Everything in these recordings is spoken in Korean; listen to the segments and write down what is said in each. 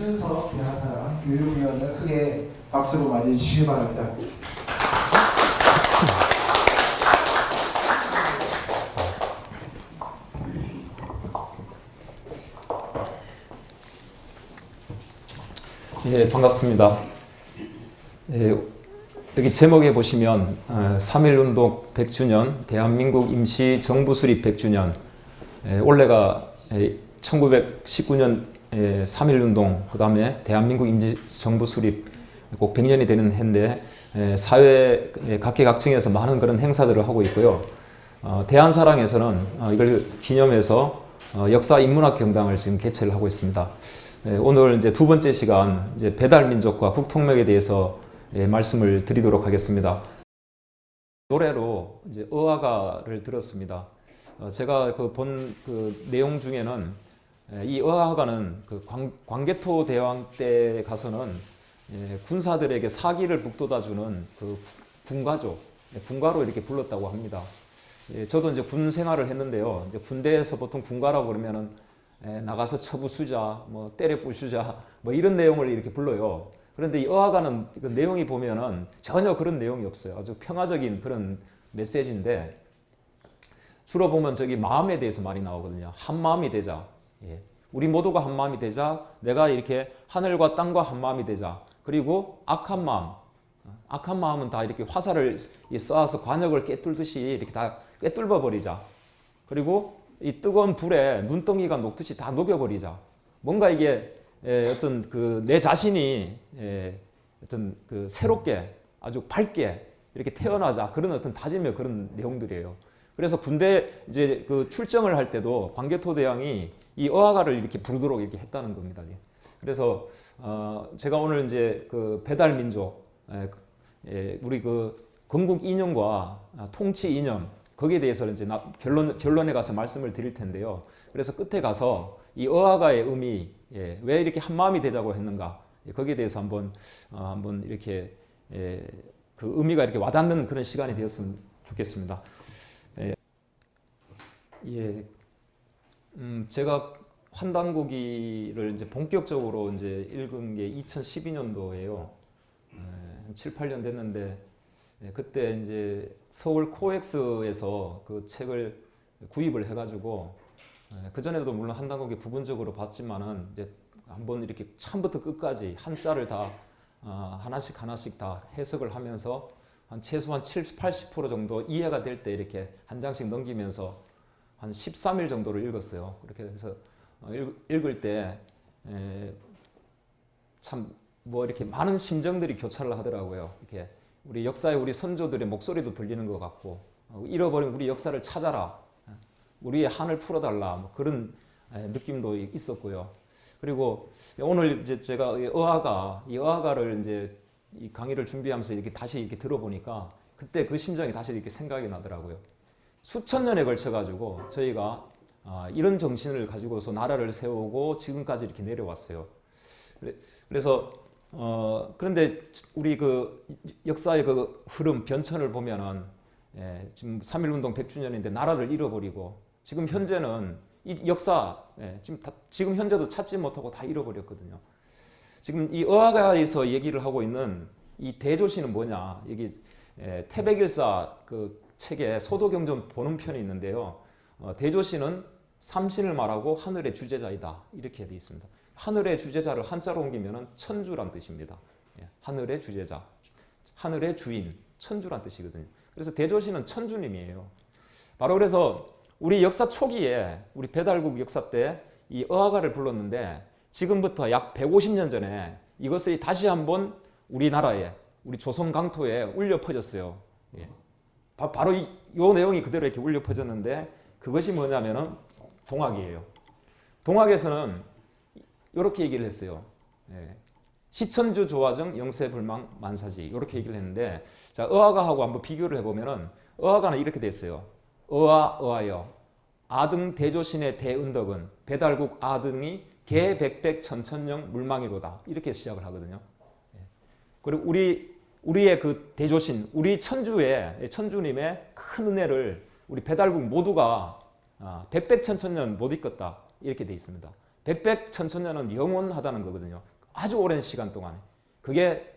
이준석 대하사랑 교육위원을 크게 박수로 맞이해 주시기 바랍니다. 예, 반갑습니다. 예, 여기 제목에 보시면 3.1운동 100주년, 대한민국 임시정부 수립 100주년, 올해가 1919년 3.1운동, 그 다음에 대한민국 임시정부 수립 꼭 100년이 되는 해인데 사회 각계각층에서 많은 그런 행사들을 하고 있고요. 대한사랑에서는 이걸 기념해서 역사 인문학 경당을 지금 개최를 하고 있습니다. 오늘 이제 두 번째 시간 이제 배달민족과 국통맥에 대해서 말씀을 드리도록 하겠습니다. 노래로 이제 어화가를 들었습니다. 제가 본 내용 중에는 이 어화가는 광개토 대왕 때 가서는 군사들에게 사기를 북돋아주는 그 군가죠. 군가로 이렇게 불렀다고 합니다. 저도 이제 군 생활을 했는데요. 이제 군대에서 보통 군가라고 그러면은 나가서 처부수자, 뭐 때려 부수자, 뭐 이런 내용을 이렇게 불러요. 그런데 이 어화가는 내용이 보면은 전혀 그런 내용이 없어요. 아주 평화적인 그런 메시지인데 주로 보면 저기 마음에 대해서 많이 나오거든요. 한 마음이 되자. 예. 우리 모두가 한 마음이 되자. 내가 이렇게 하늘과 땅과 한 마음이 되자. 그리고 악한 마음은 다 이렇게 화살을 쏘아서 관역을 꿰뚫듯이 이렇게 다 꿰뚫어 버리자. 그리고 이 뜨거운 불에 눈덩이가 녹듯이 다 녹여버리자. 뭔가 이게 어떤 내 자신이 어떤 새롭게 아주 밝게 이렇게 태어나자 그런 어떤 다짐의 그런 내용들이에요. 그래서 군대 이제 출정을 할 때도 광개토 대왕이 이 어화가를 이렇게 부르도록 이렇게 했다는 겁니다. 그래서 제가 오늘 이제 배달민족 우리 건국 이념과 통치 이념 거기에 대해서 이제 결론에 가서 말씀을 드릴 텐데요. 그래서 끝에 가서 이 어화가의 의미, 왜 이렇게 한 마음이 되자고 했는가, 거기에 대해서 한번 이렇게 그 의미가 이렇게 와닿는 그런 시간이 되었으면 좋겠습니다. 제가 환단고기를 이제 본격적으로 이제 읽은 게 2012년도예요. 7, 8년 됐는데. 그때 이제 서울 코엑스에서 그 책을 구입을 해가지고 그 전에도 물론 한단고기 부분적으로 봤지만은 이제 한번 이렇게 처음부터 끝까지 한자를 다 하나씩 다 해석을 하면서 한 최소한 70, 80% 정도 이해가 될 때 이렇게 한 장씩 넘기면서 한 13일 정도를 읽었어요. 그렇게 해서 읽을 때 참 뭐 이렇게 많은 심정들이 교차를 하더라고요. 이렇게 우리 역사에 우리 선조들의 목소리도 들리는 것 같고, 잃어버린 우리 역사를 찾아라, 우리의 한을 풀어달라, 뭐 그런 느낌도 있었고요. 그리고 오늘 이제 제가 이 어화가를 이제 이 강의를 준비하면서 이렇게 다시 이렇게 들어보니까 그때 그 심정이 다시 이렇게 생각이 나더라고요. 수천 년에 걸쳐가지고 저희가 이런 정신을 가지고서 나라를 세우고 지금까지 이렇게 내려왔어요. 그래서 그런데 우리 역사의 흐름, 변천을 보면은 지금 3.1운동 100주년인데 나라를 잃어버리고 지금 현재는 이 역사, 지금 현재도 찾지 못하고 다 잃어버렸거든요. 지금 이 어화가에서 얘기를 하고 있는 이 대조시는 뭐냐? 여기 태백일사 책에 소도경전 보는 편이 있는데요. 대조시는 삼신을 말하고 하늘의 주재자이다. 이렇게 되어 있습니다. 하늘의 주재자를 한자로 옮기면 천주란 뜻입니다. 하늘의 주재자, 하늘의 주인, 천주란 뜻이거든요. 그래서 대조시는 천주님이에요. 바로 그래서 우리 역사 초기에 우리 배달국 역사 때 이 어화가를 불렀는데 지금부터 약 150년 전에 이것이 다시 한번 우리나라에, 우리 조선 강토에 울려 퍼졌어요. 바로 이 내용이 그대로 이렇게 울려 퍼졌는데 그것이 뭐냐면은 동학이에요. 동학에서는 이렇게 얘기를 했어요. 시천주 조화정 영세불망 만사지 이렇게 얘기를 했는데, 자, 어화가하고 한번 비교를 해보면은 어화가는 이렇게 됐어요. 어하여 아등 대조신의 대은덕은 배달국 아등이 개백백 천천령 물망이로다 이렇게 시작을 하거든요. 그리고 우리의 대조신, 우리 천주님의 큰 은혜를 우리 배달국 모두가 백백천천년 못 잊겠다 이렇게 돼 있습니다. 백백천천년은 영원하다는 거거든요. 아주 오랜 시간 동안. 그게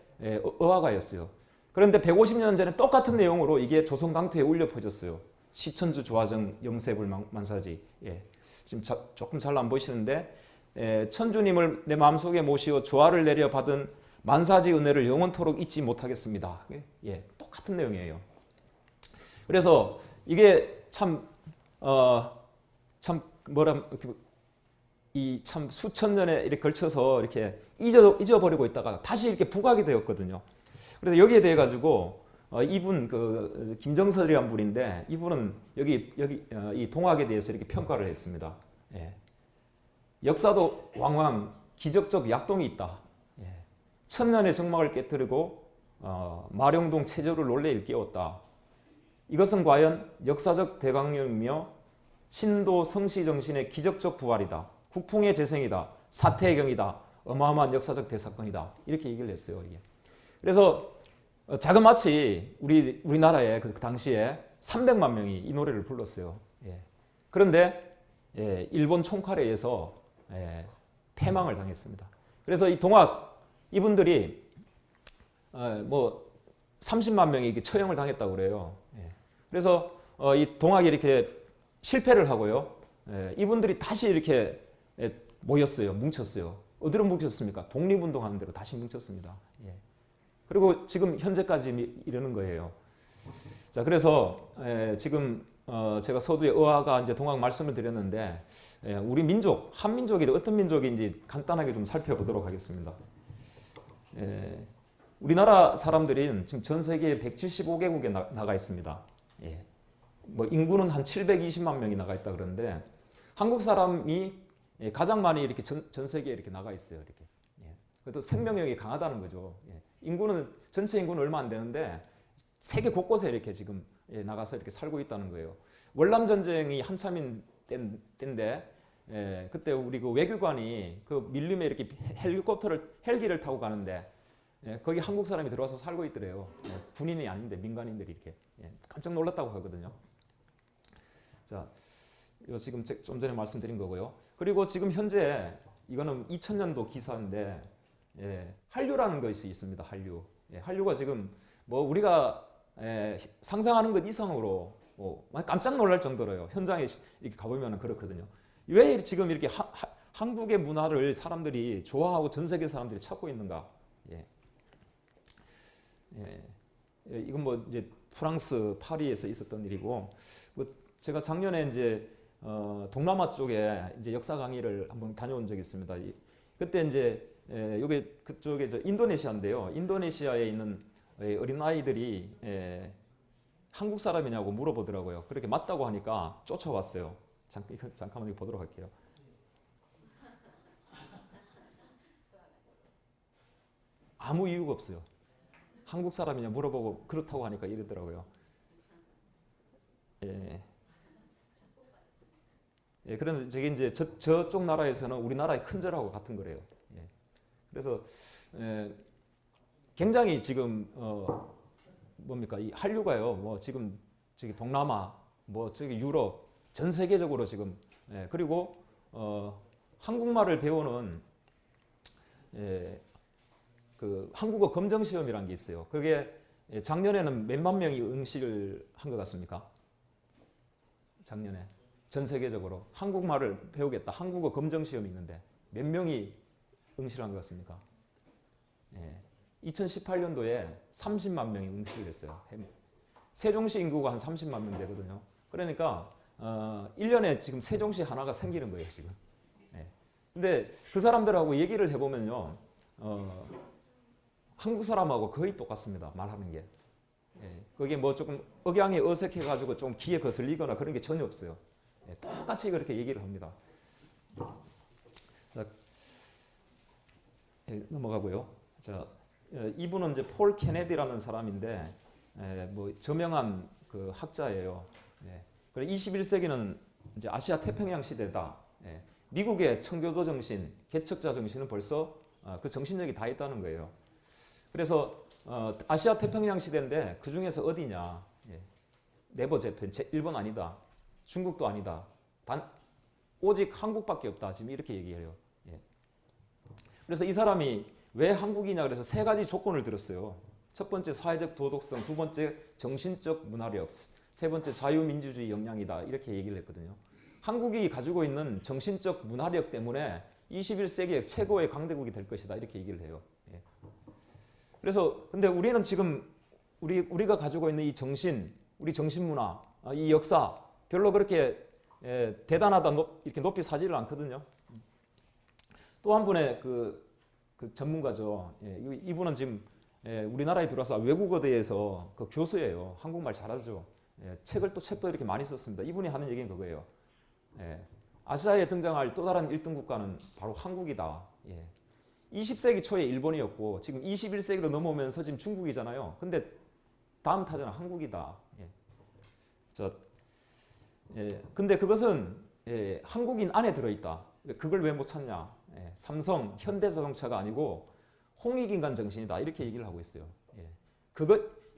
어화가였어요. 그런데 150년 전에 똑같은 내용으로 이게 조선 강토에 울려 퍼졌어요. 시천주 조화정 영세불만사지. 예. 지금 조금 잘 안 보이시는데 천주님을 내 마음속에 모시어 조화를 내려 받은 만사지 은혜를 영원토록 잊지 못하겠습니다. 예, 똑같은 내용이에요. 그래서 이게 참 수천 년에 이렇게 걸쳐서 이렇게 잊어버리고 있다가 다시 이렇게 부각이 되었거든요. 그래서 여기에 대해 가지고 이분 그 김정설이란 분인데 이분은 여기 이 동학에 대해서 이렇게 평가를 했습니다. 예. 역사도 왕왕 기적적 약동이 있다. 예. 천년의 정막을 깨뜨리고 마룡동 체조를 논리에 일깨웠다. 이것은 과연 역사적 대강령이며 신도 성시 정신의 기적적 부활이다. 국풍의 재생이다. 사태의 경이다. 어마어마한 역사적 대사건이다. 이렇게 얘기를 했어요. 이게. 그래서 자그마치 우리나라에 그 당시에 300만 명이 이 노래를 불렀어요. 예. 그런데 일본 총칼에 의해서 패망을 당했습니다. 그래서 이 동학 이분들이 뭐 30만 명이 처형을 당했다고 그래요. 예. 그래서 이 동학이 이렇게 실패를 하고요. 이분들이 다시 이렇게 모였어요. 뭉쳤어요. 어디로 뭉쳤습니까? 독립운동하는 대로 다시 뭉쳤습니다. 예. 그리고 지금 현재까지 이러는 거예요. 자, 그래서 지금 제가 서두에 의화가 이제 동학 말씀을 드렸는데 우리 민족, 한민족이 어떤 민족인지 간단하게 좀 살펴보도록 하겠습니다. 우리나라 사람들은 지금 전 세계 175개국에 나가 있습니다. 예. 뭐 인구는 한 720만 명이 나가 있다 그러는데 한국 사람이 가장 많이 이렇게 전 세계에 이렇게 나가 있어요. 이렇게. 예. 그래도 생명력이 강하다는 거죠. 예. 인구는 전체 인구는 얼마 안 되는데 세계 곳곳에 이렇게 지금 나가서 이렇게 살고 있다는 거예요. 월남 전쟁이 한참인 때인데 그때 우리 그 외교관이 그 밀림에 이렇게 헬기를 타고 가는데 거기 한국 사람이 들어와서 살고 있더래요. 군인이 아닌데 민간인들이 이렇게 깜짝 놀랐다고 하거든요. 자, 이거 지금 좀 전에 말씀드린 거고요. 그리고 지금 현재 이거는 2000년도 기사인데 한류라는 것이 있습니다. 한류. 한류가 지금 뭐 우리가 상상하는 것 이상으로 깜짝 놀랄 정도로요. 현장에 이렇게 가보면 그렇거든요. 왜 지금 이렇게 한국의 문화를 사람들이 좋아하고 전 세계 사람들이 찾고 있는가? 이건 뭐 이제 프랑스 파리에서 있었던 일이고, 뭐 제가 작년에 이제 동남아 쪽에 이제 역사 강의를 한번 다녀온 적이 있습니다. 그때 이제 여기 그쪽에 인도네시아인데요. 인도네시아에 있는 어린 아이들이 한국 사람이냐고 물어보더라고요. 그렇게 맞다고 하니까 쫓아왔어요. 잠깐만 이거 보도록 할게요. 아무 이유가 없어요. 한국 사람이냐 물어보고 그렇다고 하니까 이러더라고요. 그런데 저게 이제 저쪽 나라에서는 우리나라의 큰절하고 같은 거래요. 그래서 굉장히 지금 뭡니까 이 한류가요. 뭐 지금 저기 동남아, 뭐 저기 유럽 전 세계적으로 지금 그리고 한국말을 배우는 그 한국어 검정 시험이라는 게 있어요. 그게 작년에는 몇만 명이 응시를 한 것 같습니까? 작년에 전 세계적으로 한국말을 배우겠다. 한국어 검정 시험이 있는데 몇 명이 응시를 한 것 같습니까? 2018년도에 30만 명이 응시를 했어요. 세종시 인구가 한 30만 명 되거든요. 그러니까 1년에 지금 세종시 하나가 생기는 거예요, 지금. 근데 그 사람들하고 얘기를 해보면요. 한국 사람하고 거의 똑같습니다. 말하는 게. 거기에 뭐 조금 억양이 어색해가지고 좀 귀에 거슬리거나 그런 게 전혀 없어요. 똑같이 그렇게 얘기를 합니다. 자, 넘어가고요. 자, 이분은 이제 폴 케네디라는 사람인데 뭐 저명한 그 학자예요. 그래 21세기는 이제 아시아 태평양 시대다. 미국의 청교도 정신, 개척자 정신은 벌써 그 정신력이 다 있다는 거예요. 그래서 아시아 태평양 시대인데 그 중에서 어디냐? 네버 재팬, 일본 아니다, 중국도 아니다, 오직 한국밖에 없다. 지금 이렇게 얘기해요. 예. 그래서 이 사람이 왜 한국이냐 그래서 세 가지 조건을 들었어요. 첫 번째 사회적 도덕성, 두 번째 정신적 문화력, 세 번째 자유민주주의 역량이다. 이렇게 얘기를 했거든요. 한국이 가지고 있는 정신적 문화력 때문에 21세기의 최고의 강대국이 될 것이다. 이렇게 얘기를 해요. 예. 그래서 근데 우리는 지금 우리가 가지고 있는 이 정신, 우리 정신문화, 이 역사 별로 그렇게 대단하다 이렇게 높이 사지를 않거든요. 또 한 분의 그 전문가죠. 예, 이분은 지금 우리나라에 들어와서 외국어 대에서 그 교수예요. 한국말 잘하죠. 예, 책도 이렇게 많이 썼습니다. 이분이 하는 얘기는 그거예요. 예, 아시아에 등장할 또 다른 1등 국가는 바로 한국이다. 예. 20세기 초에 일본이었고 지금 21세기로 넘어오면서 지금 중국이잖아요. 근데 다음 타자는 한국이다. 예. 근데 그것은 한국인 안에 들어있다. 그걸 왜 못 찾냐? 삼성, 현대자동차가 아니고 홍익인간 정신이다. 이렇게 얘기를 하고 있어요.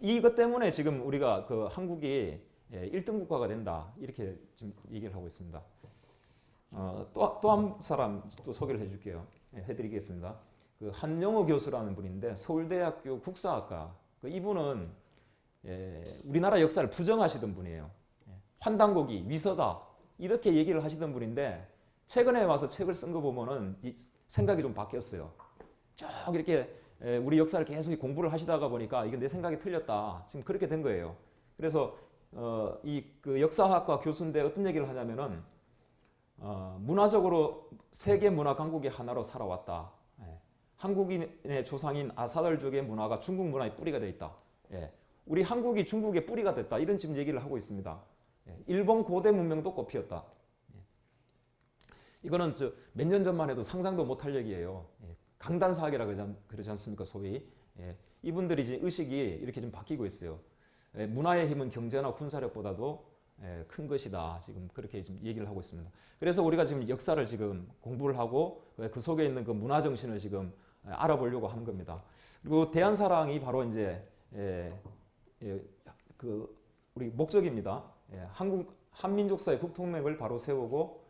이것 때문에 지금 우리가 그 한국이 1등 국가가 된다. 이렇게 지금 얘기를 하고 있습니다. 또 한 사람 또 소개를 해줄게요. 해드리겠습니다. 그 한영호 교수라는 분인데 서울대학교 국사학과 이분은 우리나라 역사를 부정하시던 분이에요. 환단고기, 위서다 이렇게 얘기를 하시던 분인데 최근에 와서 책을 쓴 거 보면은 생각이 좀 바뀌었어요. 쭉 이렇게 우리 역사를 계속 공부를 하시다가 보니까 이게 내 생각이 틀렸다. 지금 그렇게 된 거예요. 그래서 그 역사학과 교수인데 어떤 얘기를 하냐면은 문화적으로 세계 문화 강국의 하나로 살아왔다. 한국인의 조상인 아사들족의 문화가 중국 문화의 뿌리가 되어 있다. 우리 한국이 중국의 뿌리가 됐다. 이런 지금 얘기를 하고 있습니다. 일본 고대 문명도 꽃피었다. 이거는 몇 년 전만 해도 상상도 못할 얘기예요. 강단사학이라 그러지 않습니까, 소위. 이분들이 이제 의식이 이렇게 좀 바뀌고 있어요. 문화의 힘은 경제나 군사력보다도 큰 것이다. 지금 그렇게 지금 얘기를 하고 있습니다. 그래서 우리가 지금 역사를 지금 공부를 하고 그 속에 있는 그 문화 정신을 지금 알아보려고 하는 겁니다. 그리고 대한사랑이 바로 이제 그 우리 목적입니다. 한민족사의 국통맥을 바로 세우고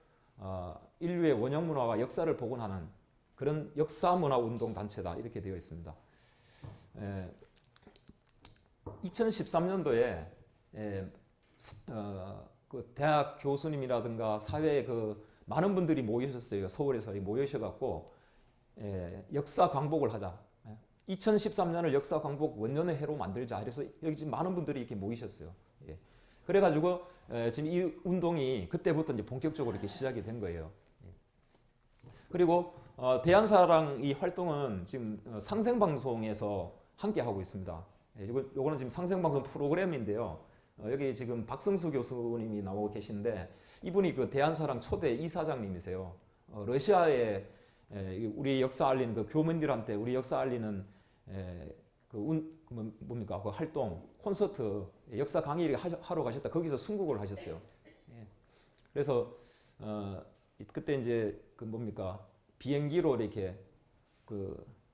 인류의 원형 문화와 역사를 복원하는 그런 역사문화운동 단체다. 이렇게 되어 있습니다. 2013년도에 그 대학 교수님이라든가 사회에 그 많은 분들이 모이셨어요. 서울에서 모이셔갖고 역사 광복을 하자. 2013년을 역사 광복 원년의 해로 만들자. 그래서 여기 지금 많은 분들이 이렇게 모이셨어요. 그래가지고 지금 이 운동이 그때부터 이제 본격적으로 이렇게 시작이 된 거예요. 그리고 대한사랑 이 활동은 지금 상생방송에서 함께 하고 있습니다. 요거는 지금 상생방송 프로그램인데요. 여기 지금 박성수 교수님이 나오고 계신데 이분이 그 대한사랑 초대 이사장님이세요. 러시아에 우리 역사 알리는 그 교민들한테 우리 역사 알리는 뭡니까 그 활동 콘서트 역사 강의를 하러 가셨다. 거기서 순국을 하셨어요. 그래서 그때 이제 그 뭡니까 비행기로 이렇게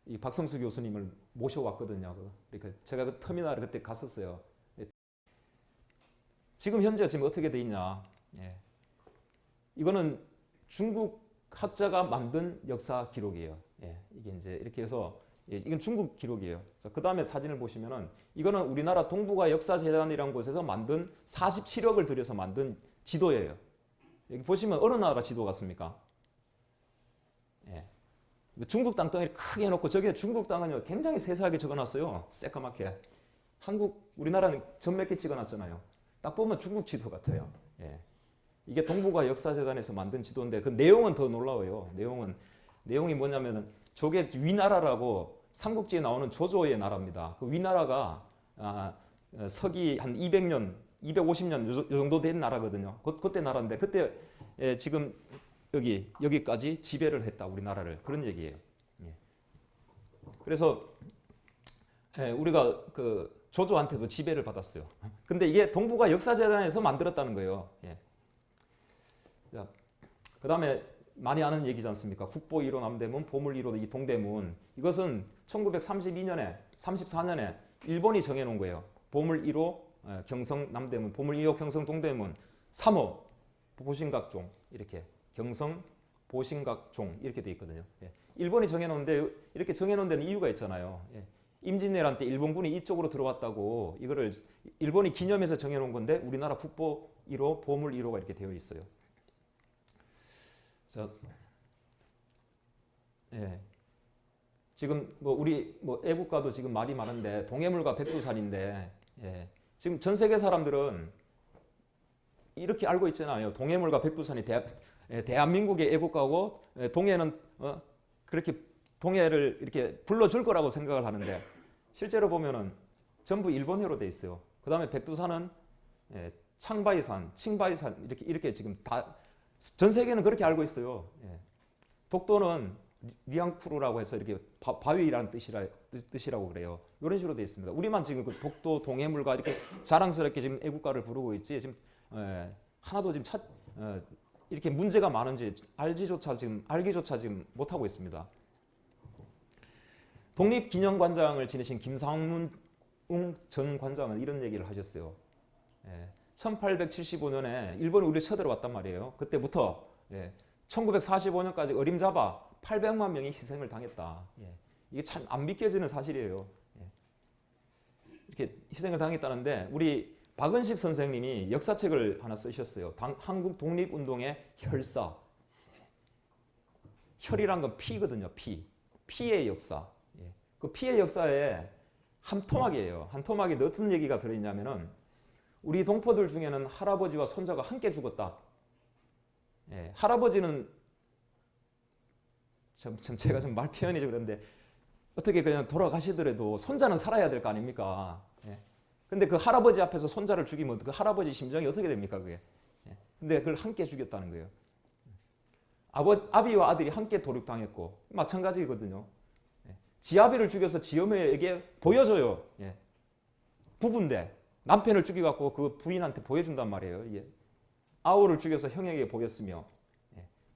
이 박성수 교수님을 모셔왔거든요. 이렇게 제가 그 터미널에 그때 갔었어요. 지금 현재 지금 어떻게 돼 있냐? 이거는 중국 학자가 만든 역사 기록이에요. 이게 이제 이렇게 해서 이건 중국 기록이에요. 그 다음에 사진을 보시면은 이거는 우리나라 동북아 역사재단이라는 곳에서 만든 47억을 들여서 만든 지도예요. 여기 보시면 어느 나라 지도 같습니까? 중국 땅덩이를 크게 해놓고 저기에 중국 땅은 굉장히 세세하게 적어놨어요. 새까맣게. 우리나라는 점 몇 개 찍어놨잖아요. 딱 보면 중국 지도 같아요. 이게 동북아 역사재단에서 만든 지도인데 그 내용은 더 놀라워요. 내용이 뭐냐면은 저게 위나라라고 삼국지에 나오는 조조의 나라입니다. 그 위나라가 서기 한 200년, 250년 요 정도 된 나라거든요. 그때 나라인데 그때 지금 여기까지 지배를 했다 우리나라를 그런 얘기예요. 그래서 우리가 그 조조한테도 지배를 받았어요. 근데 이게 동북아 역사재단에서 만들었다는 거예요. 그 다음에 많이 아는 얘기지 않습니까? 국보 1호 남대문, 보물 1호 이 동대문. 이것은 1932년에, 34년에 일본이 정해놓은 거예요. 보물 1호 경성 남대문, 보물 2호 경성 동대문, 3호 보신각종 이렇게 경성, 보신각, 종 이렇게 돼 있거든요. 예. 일본이 정해놓은데 이렇게 정해놓은 데는 이유가 있잖아요. 예. 임진왜란 때 일본군이 이쪽으로 들어왔다고 이거를 일본이 기념해서 정해놓은 건데 우리나라 국보 1호, 보물 1호가 이렇게 되어 있어요. 자, 예. 지금 뭐 우리 뭐 애국가도 지금 말이 많은데 동해물과 백두산인데 예. 지금 전 세계 사람들은 이렇게 알고 있잖아요. 동해물과 백두산이 대한민국의 애국가고 동해는 그렇게 동해를 이렇게 불러줄 거라고 생각을 하는데 실제로 보면은 전부 일본해로 돼 있어요. 그 다음에 백두산은 창바이산, 칭바이산 이렇게 지금 다 전 세계는 그렇게 알고 있어요. 예. 독도는 리앙쿠르라고 해서 이렇게 바위라는 뜻이라고 그래요. 이런 식으로 돼 있습니다. 우리만 지금 그 독도 동해물과 이렇게 자랑스럽게 지금 애국가를 부르고 있지 지금 하나도 지금 이렇게 문제가 많은지 알기조차 지금 못하고 있습니다. 독립기념관장을 지내신 김상문 전 관장은 이런 얘기를 하셨어요. 1875년에 일본이 우리를 쳐들어왔단 말이에요. 그때부터 1945년까지 어림잡아 800만 명이 희생을 당했다. 이게 참 안 믿겨지는 사실이에요. 이렇게 희생을 당했다는데 우리 박은식 선생님이 역사책을 하나 쓰셨어요. 한국 독립운동의 혈사. 혈이란 건 피거든요. 피의 역사. 그 피의 역사에 한 토막이에요. 한 토막에 어떤 얘기가 들어있냐면은 우리 동포들 중에는 할아버지와 손자가 함께 죽었다. 할아버지는 제가 좀 말 표현이 좀 그런데 어떻게 그냥 돌아가시더라도 손자는 살아야 될 거 아닙니까? 근데 그 할아버지 앞에서 손자를 죽이면 그 할아버지 심정이 어떻게 됩니까? 그게. 근데 그걸 함께 죽였다는 거예요. 아비와 아들이 함께 도륙당했고 마찬가지거든요. 지 아비를 죽여서 지 어머니에게 보여줘요. 부부인데 남편을 죽여갖고 그 부인한테 보여준단 말이에요. 아우를 죽여서 형에게 보였으며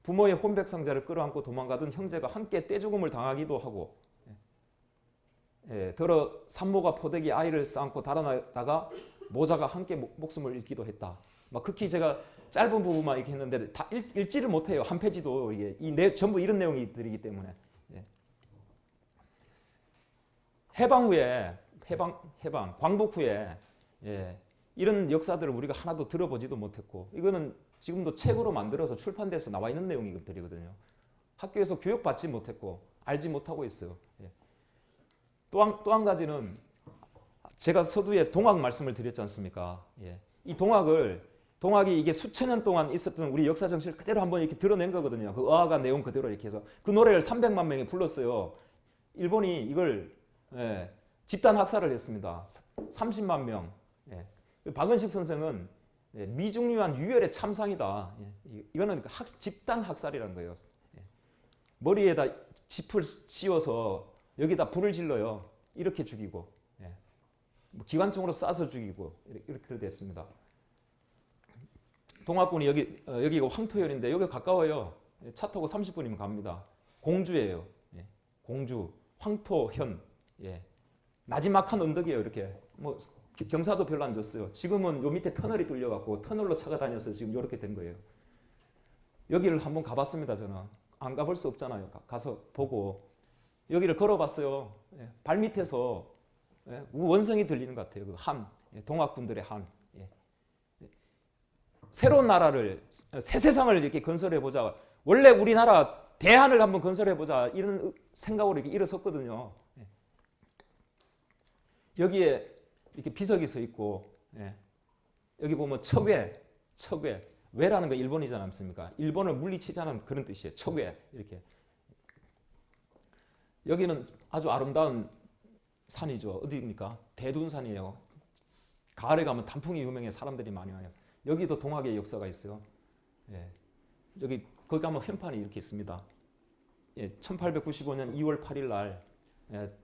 부모의 혼백상자를 끌어안고 도망가던 형제가 함께 떼죽음을 당하기도 하고 더러 산모가 포대기 아이를 쌓고 달아나다가 모자가 함께 목숨을 잃기도 했다. 막 극히 제가 짧은 부분만 이렇게 했는데 다 읽지를 못해요. 한 페이지도 이게 전부 이런 내용이들이기 때문에 해방 후에 광복 후에 이런 역사들을 우리가 하나도 들어보지도 못했고 이거는 지금도 책으로 만들어서 출판돼서 나와 있는 내용이거든요. 학교에서 교육받지 못했고 알지 못하고 있어요. 또 한 가지는 제가 서두에 동학 말씀을 드렸지 않습니까? 이 동학이 이게 수천 년 동안 있었던 우리 역사 정신을 그대로 한번 이렇게 드러낸 거거든요. 그 어학가 내용 그대로 이렇게 해서 그 노래를 300만 명이 불렀어요. 일본이 이걸 집단 학살을 했습니다. 30만 명. 박은식 선생은 미중유한 유혈의 참상이다. 이거는 집단 학살이라는 거예요. 머리에다 짚을 씌워서 여기다 불을 질러요. 이렇게 죽이고 기관총으로 쏴서 죽이고 이렇게 됐습니다. 동학군이 여기가 황토현인데 여기 가까워요. 차 타고 30분이면 갑니다. 공주예요. 공주 황토현. 나지막한 언덕이에요. 이렇게 뭐 경사도 별로 안 좋았어요. 지금은 요 밑에 터널이 뚫려갖고 터널로 차가 다녀서 지금 이렇게 된 거예요. 여기를 한번 가봤습니다. 저는 안 가볼 수 없잖아요. 가서 보고 여기를 걸어봤어요. 발 밑에서 원성이 들리는 것 같아요. 그 동학군들의 한. 새로운 나라를 새 세상을 이렇게 건설해 보자. 원래 우리나라 대한을 한번 건설해 보자 이런 생각으로 이렇게 일어섰거든요. 여기에 이렇게 비석이 서 있고 여기 보면 척외 외라는 거 일본이지 않습니까? 일본을 물리치자는 그런 뜻이에요. 척외 이렇게. 여기는 아주 아름다운 산이죠. 어디입니까? 대둔산이에요. 가을에 가면 단풍이 유명해 사람들이 많이 와요. 여기도 동학의 역사가 있어요. 거기 가면 현판이 이렇게 있습니다. 1895년 2월 8일 날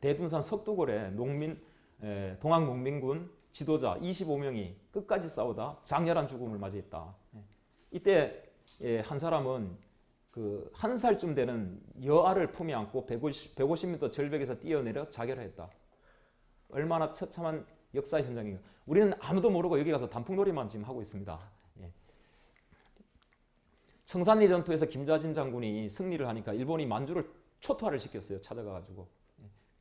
대둔산 석두골에 동학 농민군 지도자 25명이 끝까지 싸우다 장렬한 죽음을 맞이했다. 이때 한 사람은 그 한 살쯤 되는 여아를 품에 안고 150m 절벽에서 뛰어내려 자결했다. 얼마나 처참한 역사 현장인가. 우리는 아무도 모르고 여기 가서 단풍놀이만 지금 하고 있습니다. 청산리 전투에서 김자진 장군이 승리를 하니까 일본이 만주를 초토화를 시켰어요. 찾아가가지고.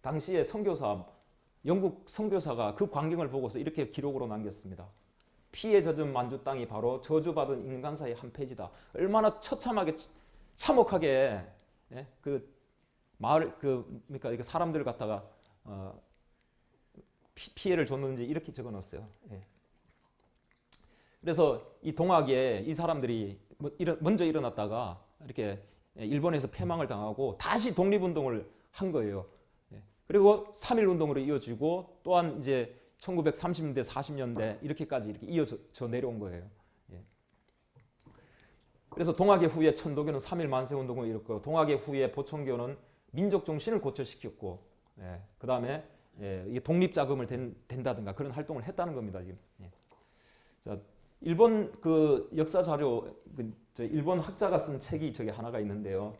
당시에 선교사, 영국 선교사가 그 광경을 보고서 이렇게 기록으로 남겼습니다. 피에 젖은 만주 땅이 바로 저주받은 인간사의 한 페이지다. 얼마나 처참하게 참혹하게 그 마을 그러니까 사람들 갖다가 피해를 줬는지 이렇게 적어놨어요. 그래서 이 동학에 이 사람들이 먼저 일어났다가 이렇게 일본에서 패망을 당하고 다시 독립운동을 한 거예요. 그리고 3.1운동으로 이어지고 또한 이제 1930년대, 40년대 이렇게까지 이렇게 이어져 내려온 거예요. 그래서 동학의 후에 천도교는 3.1 만세운동을 일으켰고 동학의 후에 보천교는 민족 정신을 고쳐시켰고 그 다음에 독립자금을 댄다든가 그런 활동을 했다는 겁니다. 지금. 자, 일본 그 역사 자료, 일본 학자가 쓴 책이 저기 하나가 있는데요.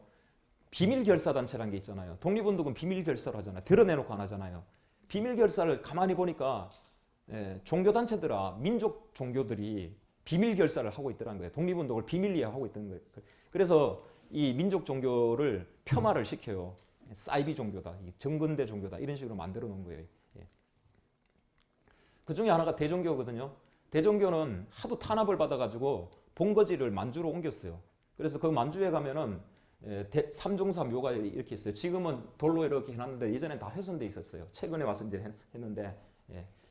비밀결사단체라는 게 있잖아요. 독립운동은 비밀결사를 하잖아요. 드러내놓고 안 하잖아요. 비밀결사를 가만히 보니까 종교단체들아, 민족 종교들이 비밀결사를 하고 있더라는 거예요. 독립운동을 비밀리에 하고 있던 거예요. 그래서 이 민족 종교를 폄하를 시켜요. 사이비 종교다, 정근대 종교다 이런 식으로 만들어 놓은 거예요. 그 중에 하나가 대종교거든요. 대종교는 하도 탄압을 받아가지고 본거지를 만주로 옮겼어요. 그래서 그 만주에 가면은 삼종사 묘가 이렇게 있어요. 지금은 돌로 이렇게 해놨는데 예전에 다 훼손돼 있었어요. 최근에 와서 이제 했는데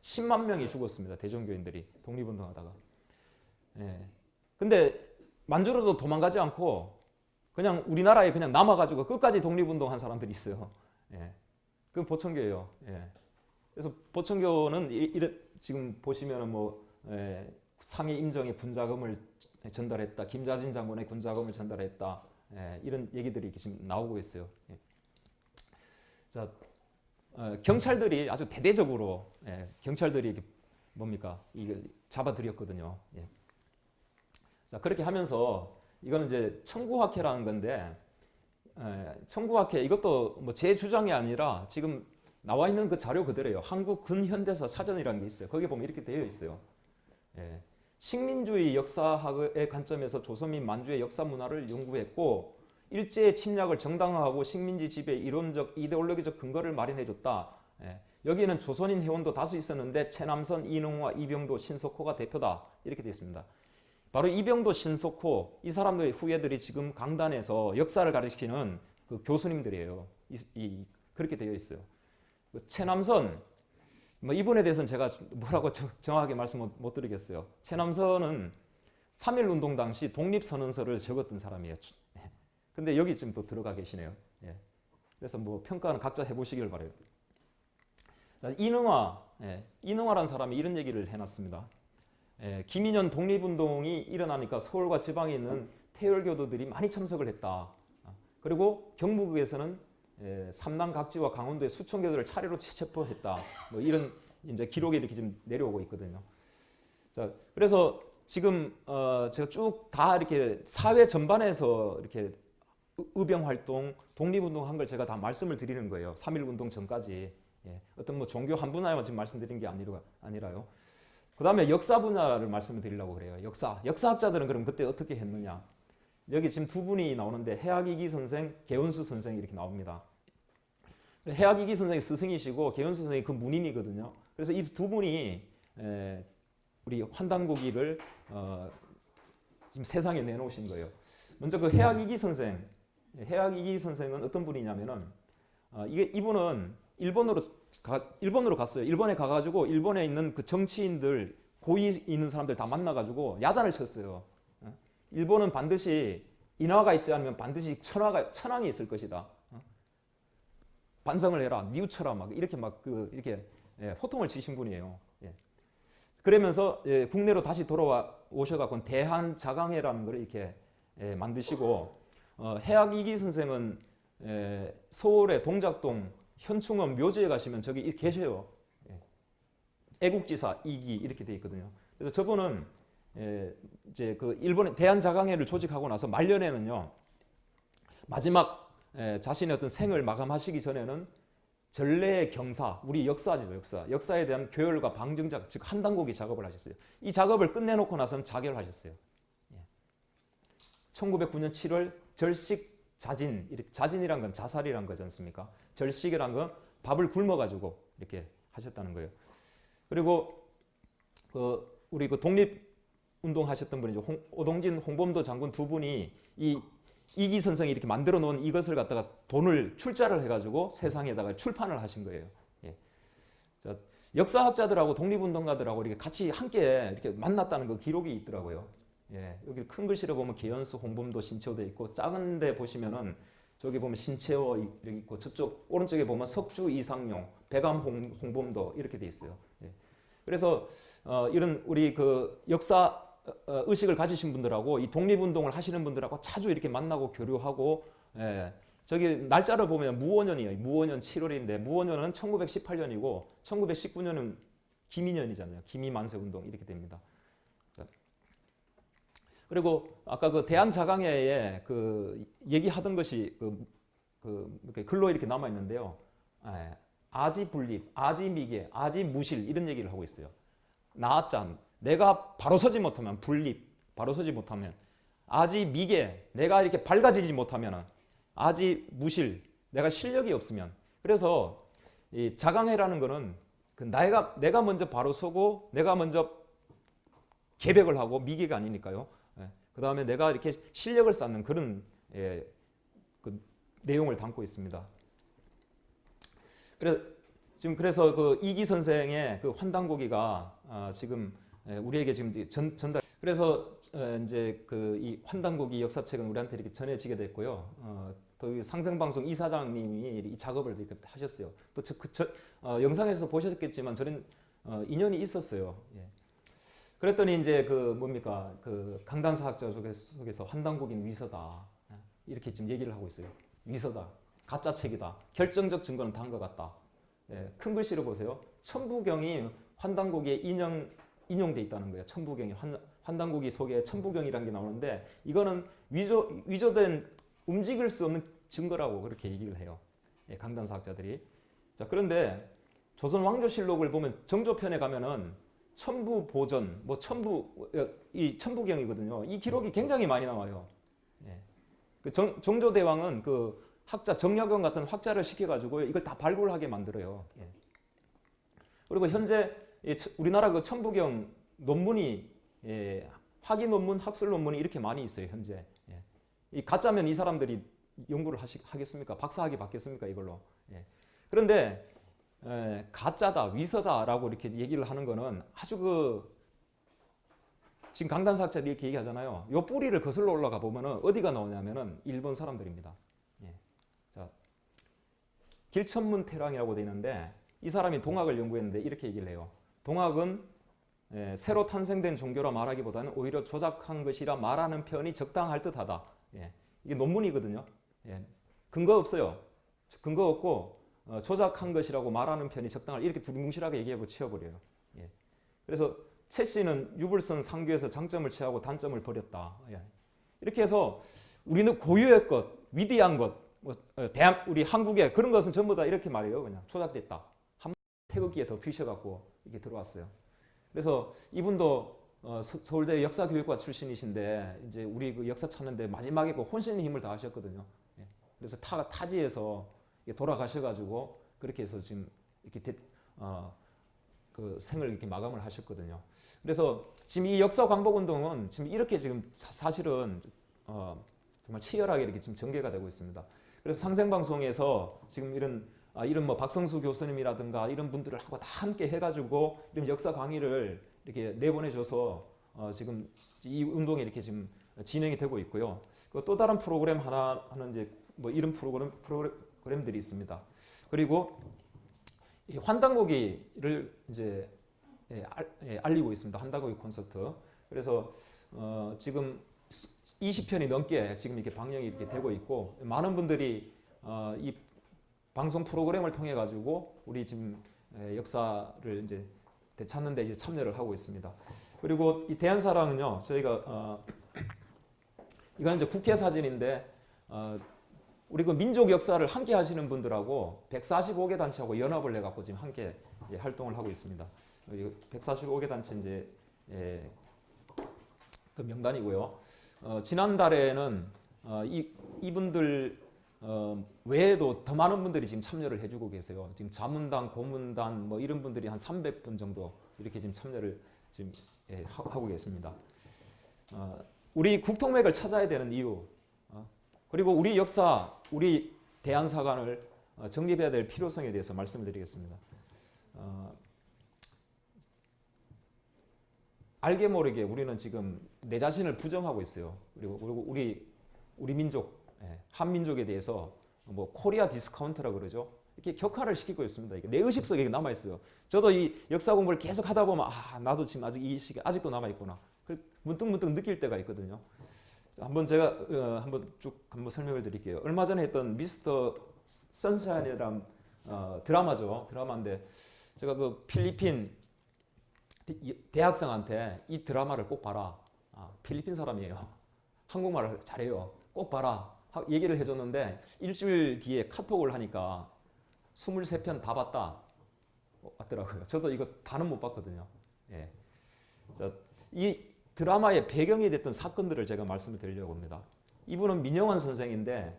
10만 명이 죽었습니다. 대종교인들이 독립운동하다가. 근데 만주로도 도망가지 않고 그냥 우리나라에 그냥 남아가지고 끝까지 독립운동한 사람들이 있어요. 그건 보천교예요. 그래서 보천교는 지금 보시면은 뭐 상해 임정의 군자금을 전달했다, 김자진 장군의 군자금을 전달했다, 이런 얘기들이 지금 나오고 있어요. 자, 경찰들이 아주 대대적으로 경찰들이 뭡니까 이걸 잡아들였거든요. 자, 그렇게 하면서 이거는 이제 청구학회라는 건데 청구학회 이것도 뭐 제 주장이 아니라 지금 나와 있는 그 자료 그대로예요. 한국 근현대사 사전이라는 게 있어요. 거기 보면 이렇게 되어 있어요. 식민주의 역사학의 관점에서 조선민 만주의 역사 문화를 연구했고 일제의 침략을 정당화하고 식민지 지배 이론적 이데올로기적 근거를 마련해줬다. 여기에는 조선인 회원도 다수 있었는데 최남선, 이능화, 이병도, 신석호가 대표다. 이렇게 되어 있습니다. 바로 이병도, 신석호 이 사람들의 후예들이 지금 강단에서 역사를 가르치는 그 교수님들이에요. 그렇게 되어 있어요. 그 최남선 뭐 이분에 대해서는 제가 뭐라고 정확하게 말씀 못 드리겠어요. 최남선은 3.1운동 당시 독립선언서를 적었던 사람이에요. 근데 여기 지금 또 들어가 계시네요. 그래서 뭐 평가는 각자 해보시길 바라요. 자, 이능화라는 사람이 이런 얘기를 해놨습니다. 김인현 독립운동이 일어나니까 서울과 지방에 있는 태열교도들이 많이 참석을 했다. 그리고 경북에서는 삼남각지와 강원도의 수천 교도를 차례로 체포했다. 뭐 이런 이제 기록이 이렇게 지금 내려오고 있거든요. 자, 그래서 지금 제가 쭉 다 이렇게 사회 전반에서 이렇게 의병 활동, 독립운동 한 걸 제가 다 말씀을 드리는 거예요. 3.1운동 전까지. 어떤 뭐 종교 한 분야만 지금 말씀드린 게 아니라요. 그 다음에 역사 분야를 말씀을 드리려고 그래요. 역사학자들은 그럼 그때 어떻게 했느냐. 여기 지금 두 분이 나오는데 해학이기 선생, 개운수 선생 이렇게 나옵니다. 해학이기 선생이 스승이시고 개운수 선생이 그 문인이거든요. 그래서 이 두 분이 우리 환단고기를 지금 세상에 내놓으신 거예요. 먼저 그 해학이기 선생은 어떤 분이냐면은 이분은 일본으로 갔어요. 일본에 가가지고 일본에 있는 그 정치인들, 고위 있는 사람들 다 만나가지고 야단을 쳤어요. 일본은 반드시 인화가 있지 않으면 반드시 천황이 있을 것이다. 반성을 해라, 뉘우쳐라, 막 이렇게 이렇게 호통을 치신 분이에요. 그러면서 국내로 다시 돌아오셔갖고 대한자강회라는 걸 이렇게 만드시고 해학이기 선생은 서울의 동작동 현충원 묘지에 가시면 저기 계셔요. 애국지사 이기 이렇게 돼 있거든요. 그래서 저분은 이제 그 일본의 대한자강회를 조직하고 나서 말년에는요 마지막 자신의 어떤 생을 마감하시기 전에는 전래의 경사, 우리 역사죠, 역사에 대한 교열과 방증작, 즉 한단고기 작업을 하셨어요. 이 작업을 끝내놓고 나서는 자결하셨어요. 1909년 7월 절식 자진, 이렇게 자진이란 건 자살이란 거지 않습니까? 절식이란 건 밥을 굶어가지고 이렇게 하셨다는 거예요. 그리고 우리 그 독립운동 하셨던 분이죠. 오동진, 홍범도 장군 두 분이 이 이기선생이 이렇게 만들어 놓은 이것을 갖다가 돈을 출자를 해가지고 세상에다가 출판을 하신 거예요. 예. 자, 역사학자들하고 독립운동가들하고 이렇게 같이 함께 이렇게 만났다는 그 기록이 있더라고요. 예. 여기 큰 글씨로 보면 계연수, 홍범도, 신채호 돼 있고 작은 데 보시면은 저기 보면 신채호 이렇게 있고 저쪽 오른쪽에 보면 석주, 이상용, 백암, 홍범도 이렇게 돼 있어요. 예. 그래서 이런 우리 그 역사 의식을 가지신 분들하고 이 독립운동을 하시는 분들하고 자주 이렇게 만나고 교류하고, 예. 저기 날짜를 보면 무오년이에요. 무오년 7월인데 무오년은 1918년이고 1919년은 기민년이잖아요. 기미만세운동 이렇게 됩니다. 그리고 아까 그 대한자강회에 그 얘기하던 것이 이렇게 글로 이렇게 남아 있는데요. 예. 아지분립, 아지미개, 아지무실 이런 얘기를 하고 있어요. 나아짠, 내가 바로 서지 못하면 분립, 바로 서지 못하면 아지미개, 내가 이렇게 밝아지지 못하면 아지무실, 내가 실력이 없으면. 그래서 이 자강회라는 거는 그 내가 먼저 바로 서고 내가 먼저 계백을 하고 미개가 아니니까요. 예. 그 다음에 내가 이렇게 실력을 쌓는 그런 그 내용을 담고 있습니다. 그래서 그 이기 선생의 그 환단고기가 지금 우리에게 지금 전달. 그래서 이제 그 이 환단고기 역사책은 우리한테 이렇게 전해지게 됐고요. 또 상생방송 이사장님이 이 작업을 이렇게 하셨어요. 또 영상에서 보셨겠지만 저는 인연이 있었어요. 예. 그랬더니 이제 그 뭡니까 그 강단사학자 속에서 환단고기는 위서다 이렇게 지금 얘기를 하고 있어요. 위서다, 가짜 책이다, 결정적 증거는 단 것 같다. 예, 큰 글씨로 보세요. 천부경이 환단고기에 인용돼 있다는 거예요. 천부경이 환단고기 속에 천부경이라는 게 나오는데 이거는 위조된 움직일 수 없는 증거라고 그렇게 얘기를 해요. 예, 강단사학자들이. 자, 그런데 조선 왕조실록을 보면 정조편에 가면은 천부보전, 이 천부경이거든요. 이 기록이 굉장히 많이 나와요. 예. 그 정조대왕은 그 학자 정약용 같은 학자를 시켜가지고 이걸 다 발굴하게 만들어요. 예. 그리고 현재 우리나라 그 천부경 논문이 학위 논문, 학술 논문이 이렇게 많이 있어요. 현재. 예. 이 가짜면 이 사람들이 연구를 하겠습니까? 박사학위 받겠습니까? 이걸로. 예. 그런데 가짜다, 위서다라고 이렇게 얘기를 하는 거는 아주 지금 강단사학자들이 이렇게 얘기하잖아요. 요 뿌리를 거슬러 올라가 보면은 어디가 나오냐면은 일본 사람들입니다. 예. 자, 길천문 태랑이라고 되어 있는데 이 사람이 동학을 연구했는데 이렇게 얘기를 해요. 동학은 새로 탄생된 종교라 말하기보다는 오히려 조작한 것이라 말하는 편이 적당할 듯하다. 예. 이게 논문이거든요. 예. 근거 없어요. 근거 없고 조작한 것이라고 말하는 편이 적당할 이렇게 두리뭉실하게 얘기해 치워버려요. 예. 그래서 최 씨는 유불선 상교에서 장점을 취하고 단점을 버렸다. 예. 이렇게 해서 우리는 고유의 것, 위대한 것, 우리 한국의 그런 것은 전부 다 이렇게 말해요. 그냥 조작됐다. 한 태극기에 더 피셔갖고 이렇게 들어왔어요. 그래서 이분도 서울대 역사교육과 출신이신데 이제 우리 그 역사 찾는데 마지막에 그 혼신의 힘을 다하셨거든요. 예. 그래서 타지에서 돌아가셔가지고 그렇게 해서 지금 이렇게 그 생을 이렇게 마감을 하셨거든요. 그래서 지금 이 역사 광복 운동은 지금 이렇게 지금 사실은 정말 치열하게 이렇게 지금 전개가 되고 있습니다. 그래서 상생방송에서 지금 이런 뭐 박성수 교수님이라든가 이런 분들을 하고 다 함께 해가지고 이런 역사 강의를 이렇게 내보내줘서 지금 이 운동이 이렇게 지금 진행이 되고 있고요. 또 다른 프로그램 하나는 이제 뭐 이런 프로그램들이 있습니다. 그리고 이 환단고기를 이제 알리고 있습니다. 환단고기 콘서트. 그래서 지금 20편이 넘게 지금 이렇게 방영이 이렇게 되고 있고 많은 분들이 이 방송 프로그램을 통해 가지고 우리 지금 역사를 이제 되찾는데 이제 참여를 하고 있습니다. 그리고 이 대한사랑은요, 저희가 이건 이제 국회 사진인데 우리 그 민족 역사를 함께 하시는 분들하고 145개 단체하고 연합을 해갖고 지금 함께 활동을 하고 있습니다. 145개 단체 이제 그 명단이고요. 지난달에는 이분들 외에도 더 많은 분들이 지금 참여를 해주고 계세요. 지금 자문단, 고문단 뭐 이런 분들이 한 300분 정도 이렇게 지금 참여를 지금 하고 계십니다. 우리 국통맥을 찾아야 되는 이유, 그리고 우리 역사, 우리 대한사관을 정립해야 될 필요성에 대해서 말씀을 드리겠습니다. 알게 모르게 우리는 지금 내 자신을 부정하고 있어요. 그리고 우리 민족, 한민족에 대해서 뭐 코리아 디스카운트라고 그러죠. 이렇게 격하를 시키고 있습니다. 이게 내 의식 속에 남아 있어요. 저도 이 역사 공부를 계속 하다 보면 나도 지금 아직 이 의식이 아직도 남아 있구나. 문득 느낄 때가 있거든요. 한번 제가 한번 설명을 드릴게요. 얼마 전에 했던 미스터 선샤인이라는 드라마죠. 드라마인데 제가 그 필리핀 대학생한테 이 드라마를 꼭 봐라. 필리핀 사람이에요. 한국말을 잘해요. 꼭 봐라. 얘기를 해줬는데 일주일 뒤에 카톡을 하니까 23편 다 봤다 왔더라고요. 저도 이거 다는 못 봤거든요. 예. 자, 이 드라마의 배경이 됐던 사건들을 제가 말씀을 드리려고 합니다. 이분은 민영환 선생인데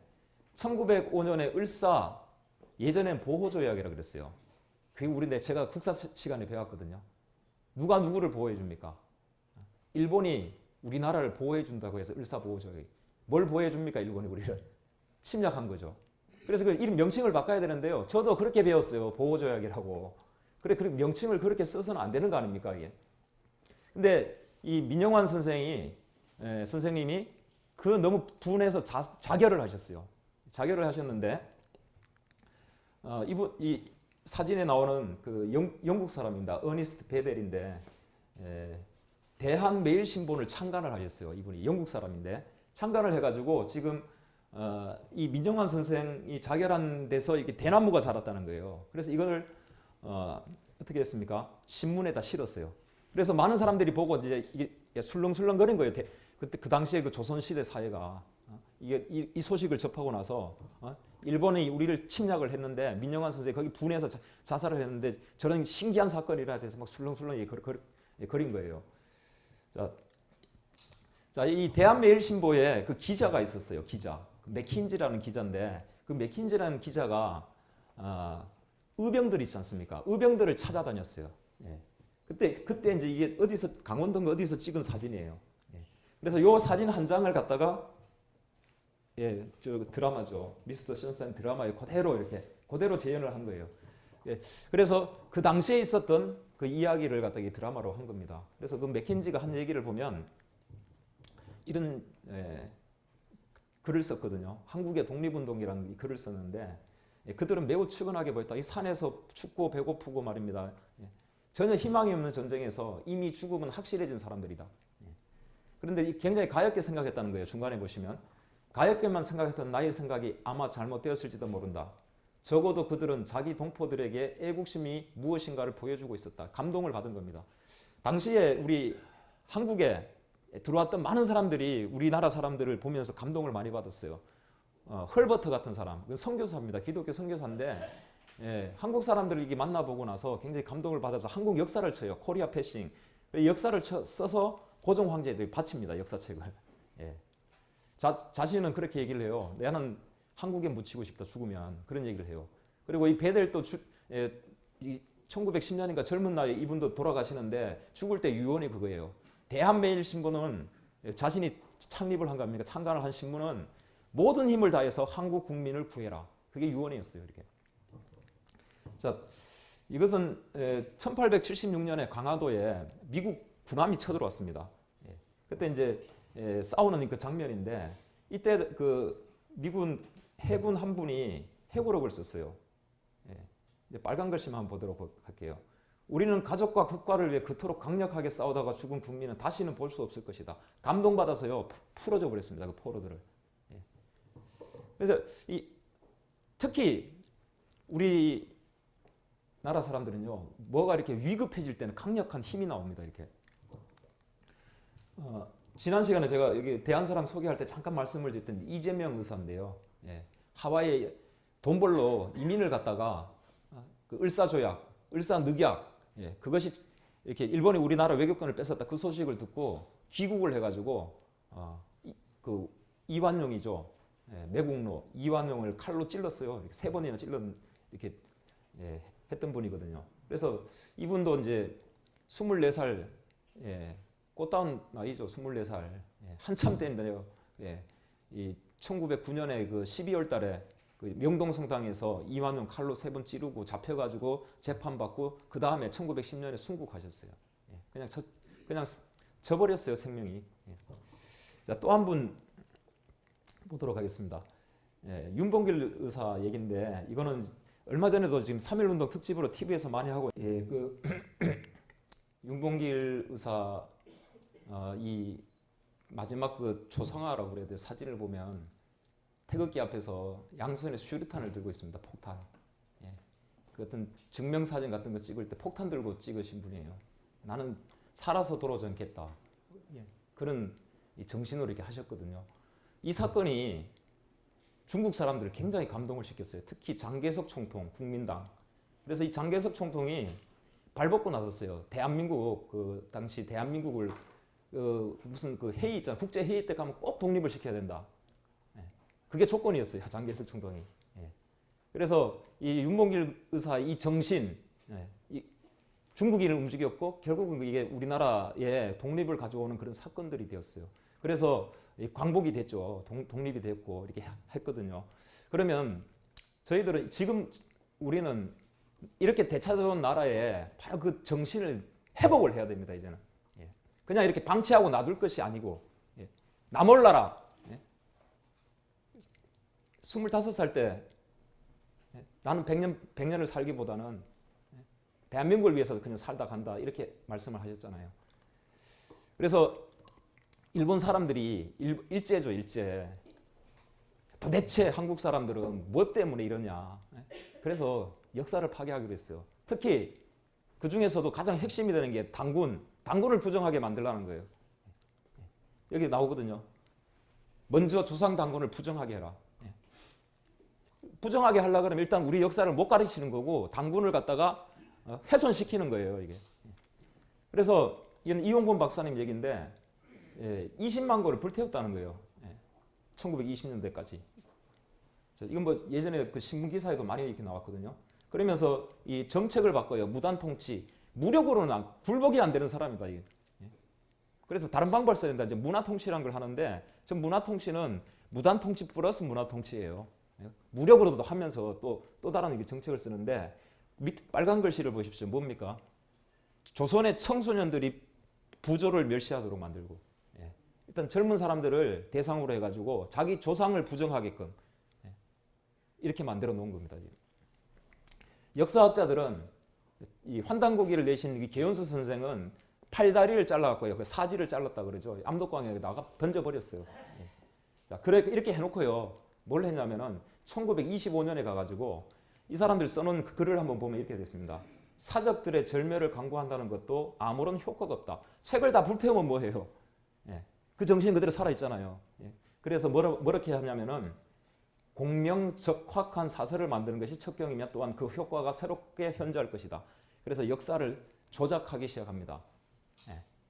1905년에 을사, 예전엔 보호조약이라고 그랬어요. 그게 제가 국사 시간에 배웠거든요. 누가 누구를 보호해 줍니까? 일본이 우리나라를 보호해 준다고 해서 을사보호조약이. 뭘 보호해 줍니까? 일본이 우리를 침략한 거죠. 그래서 그 이름 명칭을 바꿔야 되는데요. 저도 그렇게 배웠어요. 보호조약이라고. 그래 명칭을 그렇게 써서는 안 되는 거 아닙니까? 이게. 근데 이 민영환 선생님이 그 너무 분해서 자결을 하셨어요. 자결을 하셨는데 이 사진에 나오는 그 영국 사람입니다. 어니스트 베델인데 대한매일신본을 창간을 하셨어요. 이분이 영국 사람인데 창간을 해가지고 지금 이 민영환 선생이 자결한 데서 이게 대나무가 자랐다는 거예요. 그래서 이걸 어떻게 했습니까? 신문에다 실었어요. 그래서 많은 사람들이 보고 이제 이게 술렁술렁거린 거예요. 그때 그 당시에 그 조선시대 사회가 이 소식을 접하고 나서 일본이 우리를 침략을 했는데 민영환 선생이 거기 분해서 자살을 했는데 저런 신기한 사건이라 해서 막 술렁술렁 거린 거예요. 자, 이 대한매일신보에 그 기자가 있었어요. 기자. 맥킨지라는 기자인데 그 맥킨지라는 기자가 의병들 있지 않습니까? 의병들을 찾아다녔어요. 예. 그때 이제 이게 강원도인가 어디서 찍은 사진이에요. 예. 그래서 요 사진 한 장을 갖다가 저 드라마죠. 미스터 선샤인 드라마에 그대로 재현을 한 거예요. 예. 그래서 그 당시에 있었던 그 이야기를 갖다가 이 드라마로 한 겁니다. 그래서 그 맥킨지가 한 얘기를 보면 이런 글을 썼거든요. 한국의 독립운동이라는 글을 썼는데 그들은 매우 측은하게 보였다. 이 산에서 춥고 배고프고 말입니다. 전혀 희망이 없는 전쟁에서 이미 죽음은 확실해진 사람들이다. 그런데 굉장히 가엽게 생각했다는 거예요. 중간에 보시면 가엽게만 생각했던 나의 생각이 아마 잘못되었을지도 모른다. 적어도 그들은 자기 동포들에게 애국심이 무엇인가를 보여주고 있었다. 감동을 받은 겁니다. 당시에 우리 한국에 들어왔던 많은 사람들이 우리나라 사람들을 보면서 감동을 많이 받았어요. 헐버트 같은 사람, 선교사입니다. 기독교 선교사인데 한국 사람들을 이렇게 만나보고 나서 굉장히 감동을 받아서 한국 역사를 쳐요. 코리아 패싱. 역사를 써서 고종 황제들이 바칩니다. 역사책을. 자신은 그렇게 얘기를 해요. 나는 한국에 묻히고 싶다. 죽으면. 그런 얘기를 해요. 그리고 이 베델도 1910년인가 젊은 나이에 이분도 돌아가시는데 죽을 때 유언이 그거예요. 대한매일신보는 자신이 창립을 한 겁니까? 창간을 한 신문은 모든 힘을 다해서 한국 국민을 구해라. 그게 유언이었어요. 이렇게. 자, 이것은 1876년에 강화도에 미국 군함이 쳐들어왔습니다. 그때 이제 싸우는 그 장면인데 이때 그 미군 해군 한 분이 해고록을 썼어요. 이제 빨간 글씨만 한번 보도록 할게요. 우리는 가족과 국가를 위해 그토록 강력하게 싸우다가 죽은 국민은 다시는 볼 수 없을 것이다. 감동받아서요 풀어줘 버렸습니다. 그 포로들을. 그래서 특히 우리 나라 사람들은요 뭐가 이렇게 위급해질 때는 강력한 힘이 나옵니다. 이렇게. 지난 시간에 제가 여기 대한 사람 소개할 때 잠깐 말씀을 드렸던 이재명 의사인데요. 하와이에 돈 벌러 이민을 갔다가 그 을사조약, 을사늑약 그것이 이렇게 일본이 우리나라 외교권을 뺏었다 그 소식을 듣고 귀국을 해가지고 그 이완용이죠. 예, 매국노 이완용을 칼로 찔렀어요. 이렇게 3번이나 이렇게 예, 했던 분이거든요. 그래서 이분도 이제 24살 예, 꽃다운 나이죠. 24살 예, 한참 때인데요. 예, 이 1909년에 그 12월 달에 그 명동성당에서 이완용 칼로 3번 찌르고 잡혀가지고 재판받고 그 다음에 1910년에 순국하셨어요. 예, 그냥 져버렸어요 생명이. 예. 자, 또 한 분 보도록 하겠습니다. 예, 윤봉길 의사 얘기인데 이거는 얼마 전에도 지금 3.1운동 특집으로 TV에서 많이 하고 예, 그 윤봉길 의사 이 마지막 그 조성아라고 그래야 돼 사진을 보면 태극기 앞에서 양손에 수류탄을 들고 있습니다. 폭탄. 예. 그 어떤 증명사진 같은 거 찍을 때 폭탄 들고 찍으신 분이에요. 나는 살아서 돌아오지 않겠다. 예. 그런 이 정신으로 이렇게 하셨거든요. 이 사건이 중국 사람들을 굉장히 감동을 시켰어요. 특히 장개석 총통, 국민당. 그래서 이 장개석 총통이 발벗고 나섰어요. 대한민국 그 당시 대한민국을 무슨 그 회의 있잖아. 국제 회의 때 가면 꼭 독립을 시켜야 된다. 예. 그게 조건이었어요. 장개석 총통이. 예. 그래서 이 윤봉길 의사 이 정신, 예. 이 중국인을 움직였고 결국은 이게 우리나라의 독립을 가져오는 그런 사건들이 되었어요. 그래서 광복이 됐죠. 독립이 됐고 이렇게 했거든요. 그러면 저희들은 지금 우리는 이렇게 되찾아온 나라에 바로 그 정신을 회복을 해야 됩니다. 이제는 예. 그냥 이렇게 방치하고 놔둘 것이 아니고 예. 나 몰라라. 예. 25살 때 예. 나는 100년을 살기보다는 예. 대한민국을 위해서 그냥 살다 간다 이렇게 말씀을 하셨잖아요. 그래서 일본 사람들이 일제죠, 일제. 도대체 한국 사람들은 무엇 때문에 이러냐. 그래서 역사를 파괴하기로 했어요. 특히 그 중에서도 가장 핵심이 되는 게 당군을 부정하게 만들라는 거예요. 여기 나오거든요. 먼저 조상 당군을 부정하게 해라. 부정하게 하려고 하면 일단 우리 역사를 못 가르치는 거고 당군을 갖다가 훼손시키는 거예요, 이게. 그래서 이건 이용범 박사님 얘기인데 20만 거를 불태웠다는 거예요. 1920년대까지. 이건 뭐 예전에 그 신문 기사에도 많이 이렇게 나왔거든요. 그러면서 이 정책을 바꿔요. 무단 통치. 무력으로는 굴복이 안 되는 사람이다. 이게. 그래서 다른 방법을 써야 된다. 이제 문화 통치라는 걸 하는데 전 문화 통치는 무단 통치 플러스 문화 통치예요. 무력으로도 하면서 또 다른 정책을 쓰는데 빨간 글씨를 보십시오. 뭡니까? 조선의 청소년들이 부조를 멸시하도록 만들고 일단 젊은 사람들을 대상으로 해가지고 자기 조상을 부정하게끔 이렇게 만들어 놓은 겁니다. 역사학자들은 이 환단고기를 내신 이 개연수 선생은 팔다리를 잘라갖고요. 그 사지를 잘랐다 그러죠. 압록강에 나가 던져버렸어요. 자, 그래 이렇게 해놓고요. 뭘 했냐면은 1925년에 가가지고 이 사람들 써놓은 그 글을 한번 보면 이렇게 됐습니다. 사적들의 절멸을 강구한다는 것도 아무런 효과가 없다. 책을 다 불태우면 뭐해요? 그 정신 그대로 살아있잖아요. 그래서 뭐렇게 하냐면은 공명적확한 사설을 만드는 것이 척경이며 또한 그 효과가 새롭게 현저할 것이다. 그래서 역사를 조작하기 시작합니다.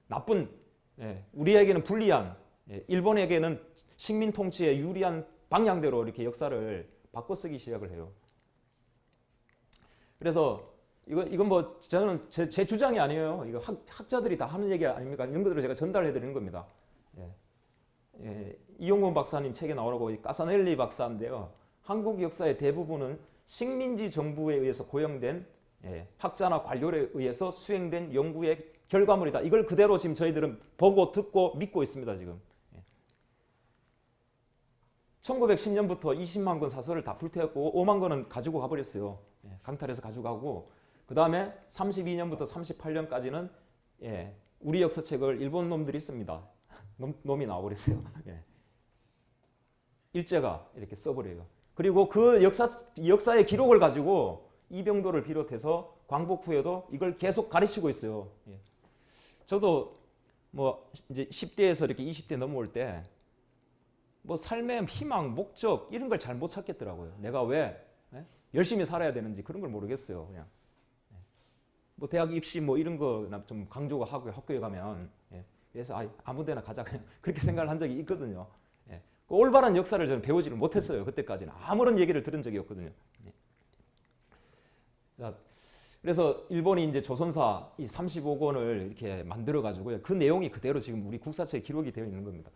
나쁜 우리에게는 불리한 일본에게는 식민 통치에 유리한 방향대로 이렇게 역사를 바꿔쓰기 시작을 해요. 그래서 이건 뭐 저는 제 주장이 아니에요. 이거 학자들이 다 하는 얘기 아닙니까? 이런 것들을 제가 전달해 드리는 겁니다. 이용곤 박사님 책에 나오라고 까사넬리 박사인데요. 한국 역사의 대부분은 식민지 정부에 의해서 고용된 학자나 관료에 의해서 수행된 연구의 결과물이다. 이걸 그대로 지금 저희들은 보고 듣고 믿고 있습니다. 지금 1910년부터 20만 권 사설을 다 불태웠고 5만 권은 가지고 가버렸어요. 강탈해서 가져가고 그 다음에 32년부터 38년까지는 우리 역사책을 일본 놈들이 씁니다. 놈이 나와버렸어요. 일제가 이렇게 써버려요. 그리고 그 역사의 기록을 가지고 이병도를 비롯해서 광복 후에도 이걸 계속 가르치고 있어요. 저도 뭐 이제 10대에서 이렇게 20대 넘어올 때 뭐 삶의 희망, 목적 이런 걸 잘 못 찾겠더라고요. 내가 왜 열심히 살아야 되는지 그런 걸 모르겠어요. 그냥 뭐 대학 입시 뭐 이런 거 좀 강조가 하고 학교에 가면 그래서 아무데나 가자 그냥 그렇게 생각을 한 적이 있거든요. 그 올바른 역사를 저는 배우지를 못했어요. 그때까지는 아무런 얘기를 들은 적이 없거든요. 자, 그래서 일본이 이제 조선사 이 35권을 이렇게 만들어 가지고요. 그 내용이 그대로 지금 우리 국사처에 기록이 되어 있는 겁니다.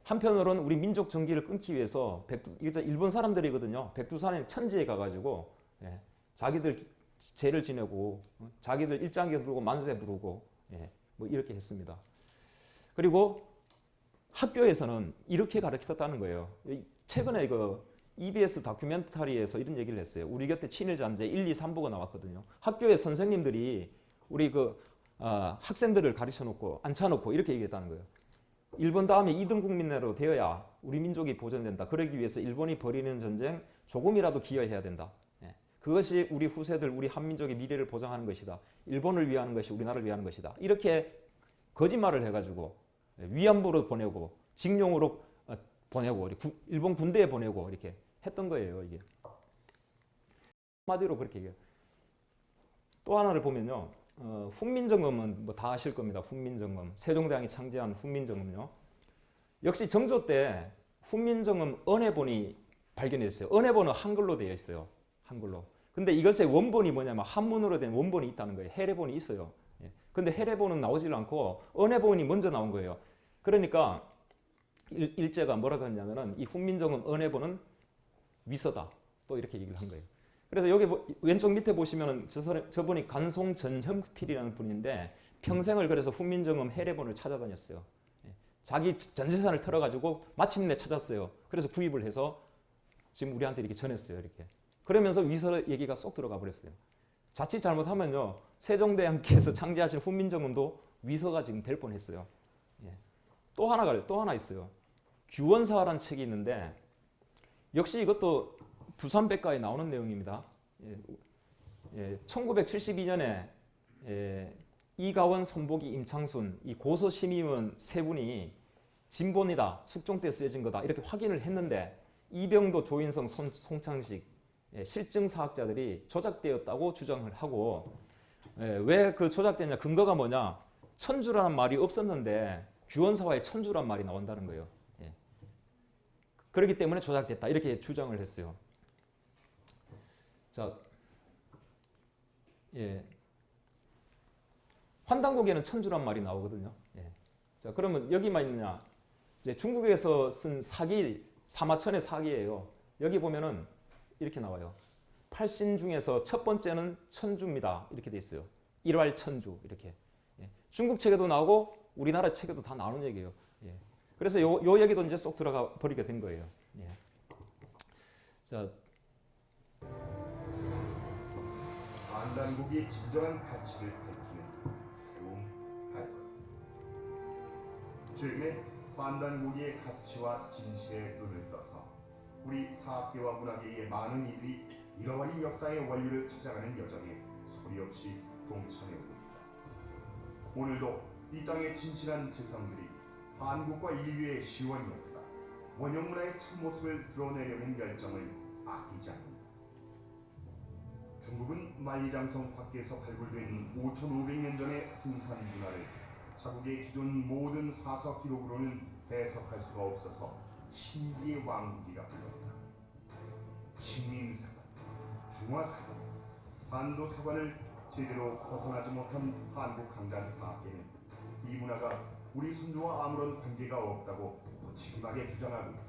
한편으로는 우리 민족 정기를 끊기 위해서 일본 사람들이거든요. 백두산에 천지에 가가지고 자기들 제를 지내고 자기들 일장기 부르고 만세 부르고 뭐 이렇게 했습니다. 그리고 학교에서는 이렇게 가르쳤다는 거예요. 최근에 그 EBS 다큐멘터리에서 이런 얘기를 했어요. 우리 곁에 친일 잔재 1, 2, 3부가 나왔거든요. 학교의 선생님들이 우리 학생들을 가르쳐 놓고 앉혀놓고 이렇게 얘기했다는 거예요. 일본 다음에 2등 국민으로 되어야 우리 민족이 보존된다. 그러기 위해서 일본이 벌이는 전쟁 조금이라도 기여해야 된다. 그것이 우리 후세들, 우리 한민족의 미래를 보장하는 것이다. 일본을 위하는 것이 우리나라를 위하는 것이다. 이렇게 거짓말을 해가지고 위안부로 보내고 징용으로 보내고 일본 군대에 보내고 이렇게 했던 거예요. 이게 한마디로 그렇게 얘기해요. 또 하나를 보면요. 훈민정음은 뭐 다 아실 겁니다. 훈민정음. 세종대왕이 창제한 훈민정음요. 역시 정조 때 훈민정음 언해본이 발견했어요. 언해본은 한글로 되어 있어요. 한글로. 근데 이것의 원본이 뭐냐면 한문으로 된 원본이 있다는 거예요. 해례본이 있어요. 근데 해례본은 나오질 않고 언해본이 먼저 나온 거예요. 그러니까 일제가 뭐라고 했냐면은 이 훈민정음 언해본은 위서다. 또 이렇게 얘기를 한 거예요. 그래서 여기 왼쪽 밑에 보시면은 저분이 간송 전형필이라는 분인데 평생을 그래서 훈민정음 해례본을 찾아다녔어요. 자기 전 재산을 털어가지고 마침내 찾았어요. 그래서 구입을 해서 지금 우리한테 이렇게 전했어요. 이렇게. 그러면서 위서 얘기가 쏙 들어가 버렸어요. 자칫 잘못하면요. 세종대왕께서 창제하신 훈민정음도 위서가 지금 될 뻔했어요. 또 하나 있어요. 규원사라는 책이 있는데 역시 이것도 두산백과에 나오는 내용입니다. 1972년에 이가원, 손보기, 임창순 이 고서심의원 세 분이 진본이다, 숙종 때 쓰여진 거다 이렇게 확인을 했는데 이병도, 조인성, 송창식 실증사학자들이 조작되었다고 주장을 하고 왜 그 조작됐냐 근거가 뭐냐 천주라는 말이 없었는데 규원사화에 천주란 말이 나온다는 거예요. 그렇기 때문에 조작됐다 이렇게 주장을 했어요. 자, 환단곡에는 천주란 말이 나오거든요. 자, 그러면 여기만 있느냐? 이제 중국에서 쓴 사기, 사마천의 사기예요. 여기 보면은 이렇게 나와요. 팔신 중에서 첫 번째는 천주입니다. 이렇게 돼 있어요. 일활천주 이렇게. 중국 책에도 나오고 우리나라 책에도 다 나오는 얘기예요. 그래서 요 얘기도 이제 쏙 들어가 버리게 된 거예요. 자, 한단국의 진정한 가치를 밝히는 새로운 발견. 최근에 한단국의 가치와 진실에 눈을 떠서 우리 사학계와 문화계의 많은 이들이 잃어버린 역사의 원리를 찾아가는 여정에 소리 없이 동참해 옵니다. 오늘도 이 땅의 진실한 지성들이 한국과 인류의 시원 역사, 원형 문화의 참모습을 드러내려는 열정을 아끼지 않는다. 중국은 만리장성 밖에서 발굴된 5,500년 전의 흥산 문화를 자국의 기존 모든 사서 기록으로는 해석할 수가 없어서 신기의 왕국이라 불렀다. 식민사관, 중화사관, 반도사관을 제대로 벗어나지 못한 한국 강단 사학계는 이 문화가 우리 선조와 아무런 관계가 없다고 무책임하게 주장하고 있다.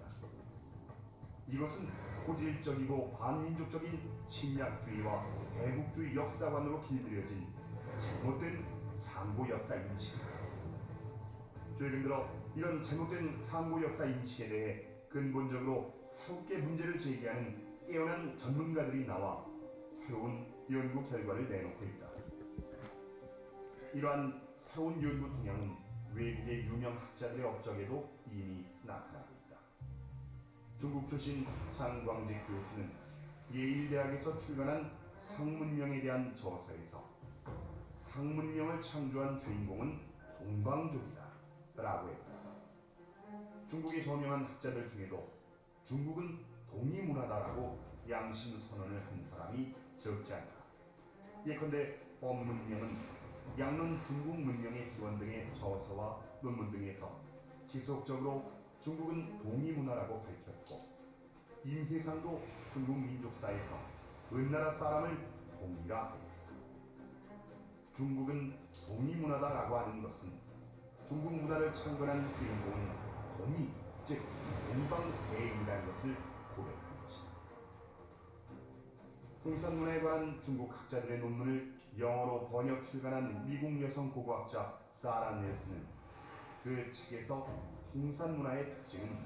이것은 고질적이고 반민족적인 침략주의와 애국주의 역사관으로 길들여진 잘못된 상고 역사 인식이다. 최근 들어 이런 잘못된 상고 역사 인식에 대해 근본적으로 새롭게 문제를 제기하는 깨어난 전문가들이 나와 새로운 연구 결과를 내놓고 있다. 이러한 새로운 연구 동향은 외국의 유명 학자들의 업적에도 이미 나타나고 있다. 중국 출신 장광직 교수는 예일대학에서 출간한 상문명에 대한 저서에서 상문명을 창조한 주인공은 동방족이다 라고 했다. 중국의 저명한 학자들 중에도 중국은 동이문화다라고 양심선언을 한 사람이 적지 않다. 예컨대 법문명은 양론 중국 문명의 기원 등의 저서와 논문 등에서 지속적으로 중국은 동이 문화라고 밝혔고 임혜상도 중국 민족사에서 은나라 사람을 동이라 했다. 중국은 동이 문화다라고 하는 것은 중국 문화를 창건한 주인공은 동이, 즉 동방대인이라는 것을 고려한 것이다. 풍선 문화에 관한 중국 학자들의 논문을 영어로 번역 출간한 미국 여성 고고학자 사라 넬슨은 그 책에서 풍산 문화의 특징은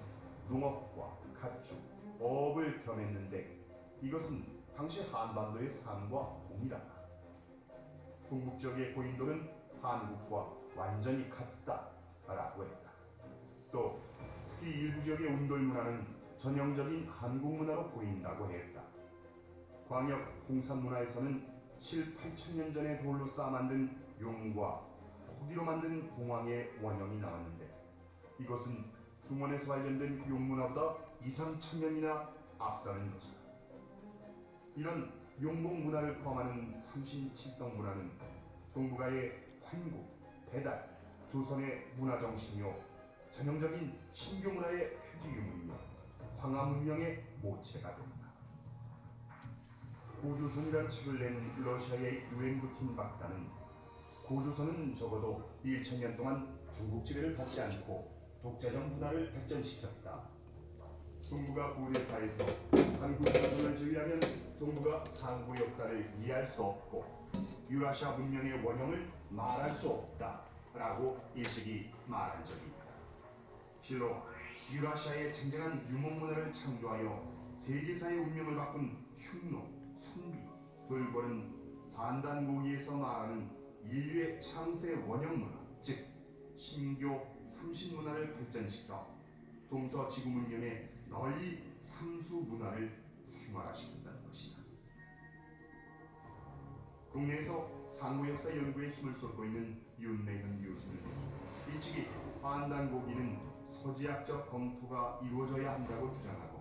농업과 가축, 어업을 겸했는데 이것은 당시 한반도의 삶과 동일하다. 동북 지역의 고인돌은 한국과 완전히 같다라고 했다. 또 특히 일부 지역의 운돌 문화는 전형적인 한국 문화로 보인다고 했다. 광역 홍산 문화에서는 7, 8천 년 전에 돌로 쌓아 만든 용과 토기로 만든 공황의 원형이 나왔는데 이것은 중원에서 발견된 용문화보다 2, 3천 년이나 앞서는 것이다. 이런 용봉 문화를 포함하는 삼신칠성 문화는 동북아의 환국, 배달, 조선의 문화 정신이요 전형적인 신교 문화의 표지 유물이며 황하 문명의 모체가 된다. 고조선이라는 책을 낸 러시아의 유엔부틴 박사는 고조선은 적어도 1000년 동안 중국 지배를 받지 않고 독자적 문화를 발전시켰다. 동북아 고대사에서 한국 조선을 지으려면 동북아 상부 역사를 이해할 수 없고 유라시아 문명의 원형을 말할 수 없다라고 일찍이 말한 적이 있다. 실로 유라시아의 쟁쟁한 유목 문화를 창조하여 세계사의 운명을 바꾼 흉노, 순비, 돌고는 반단고기에서 말하는 인류의 창세 원형 문화, 즉 신교 삼신 문화를 발전시켜 동서지구 문명에 널리 삼수 문화를 생활화시킨다는 것이다. 국내에서 상무역사 연구에 힘을 쏟고 있는 윤내현 교수는 일찍이 반단고기는 서지학적 검토가 이루어져야 한다고 주장하고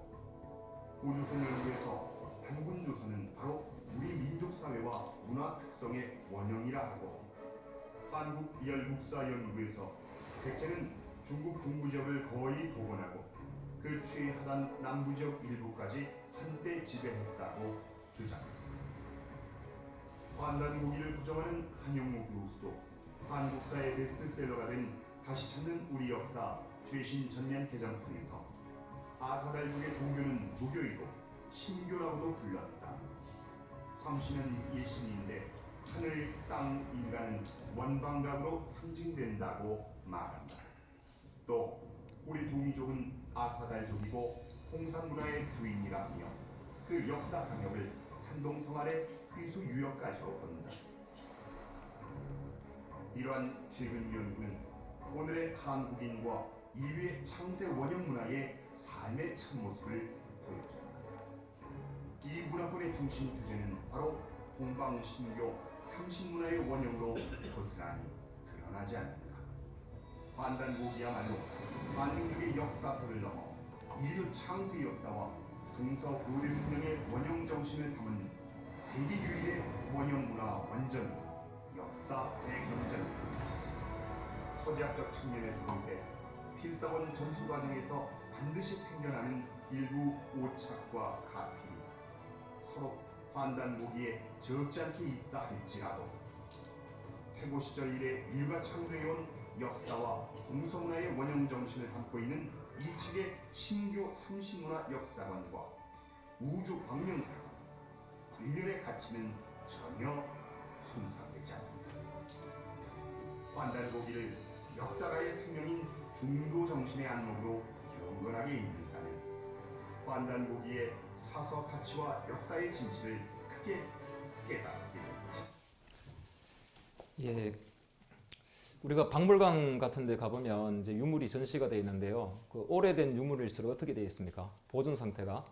고조선 연구에서 단군조선은 바로 우리 민족사회와 문화 특성의 원형이라 하고 한국 열국사 연구에서 백제는 중국 동부지역을 거의 복원하고 그 최하단 남부지역 일부까지 한때 지배했다고 주장합니다. 반단고기를 부정하는 한용무 교수도 한국사의 베스트셀러가 된 다시 찾는 우리 역사 최신 전면 개정판에서 아사달족의 종교는 무교이고 신교라고도 불렀다. 삼신은 일신인데 하늘, 땅, 인간, 원방각으로 상징된다고 말한다. 또 우리 도미족은 아사달족이고 홍산문화의 주인이라 하며 그 역사 강역을 산동성알의 귀수 유역까지로 본다. 이러한 최근 연구는 오늘의 한국인과 인류의 창세 원형 문화의 삶의 참모습을 보여준다. 이 문화권의 중심 주제는 바로 동방신교 삼신문화의 원형으로 고스란히 드러나지 않는다. 반단고기야말로 한민족의 역사설을 넘어 인류 창세 역사와 동서고대 문명의 원형 정신을 담은 세계 유일의 원형 문화 원전 역사 대경전. 소리학적 측면에서 볼 때 필사원 전수 과정에서 반드시 생겨나는 일부 오착과 가필이 서로 환단고기에 적지 않게 있다 할지라도 태고 시절 이래 인류가 창조해온 역사와 동서문화의 원형 정신을 담고 있는 이 책의 신교 삼신문화 역사관과 우주 광명사관 불멸의 가치는 전혀 손상되지 않는다. 환단고기를 역사가의 생명인 중도 정신의 안목으로 경건하게 읽는다면 환단고기의 사서 가치와 역사의 진실을 크게 깨닫게 됩니다. 예, 우리가 박물관 같은 데 가보면 이제 유물이 전시가 되어 있는데요. 그 오래된 유물일수록 어떻게 되어 있습니까? 보존 상태가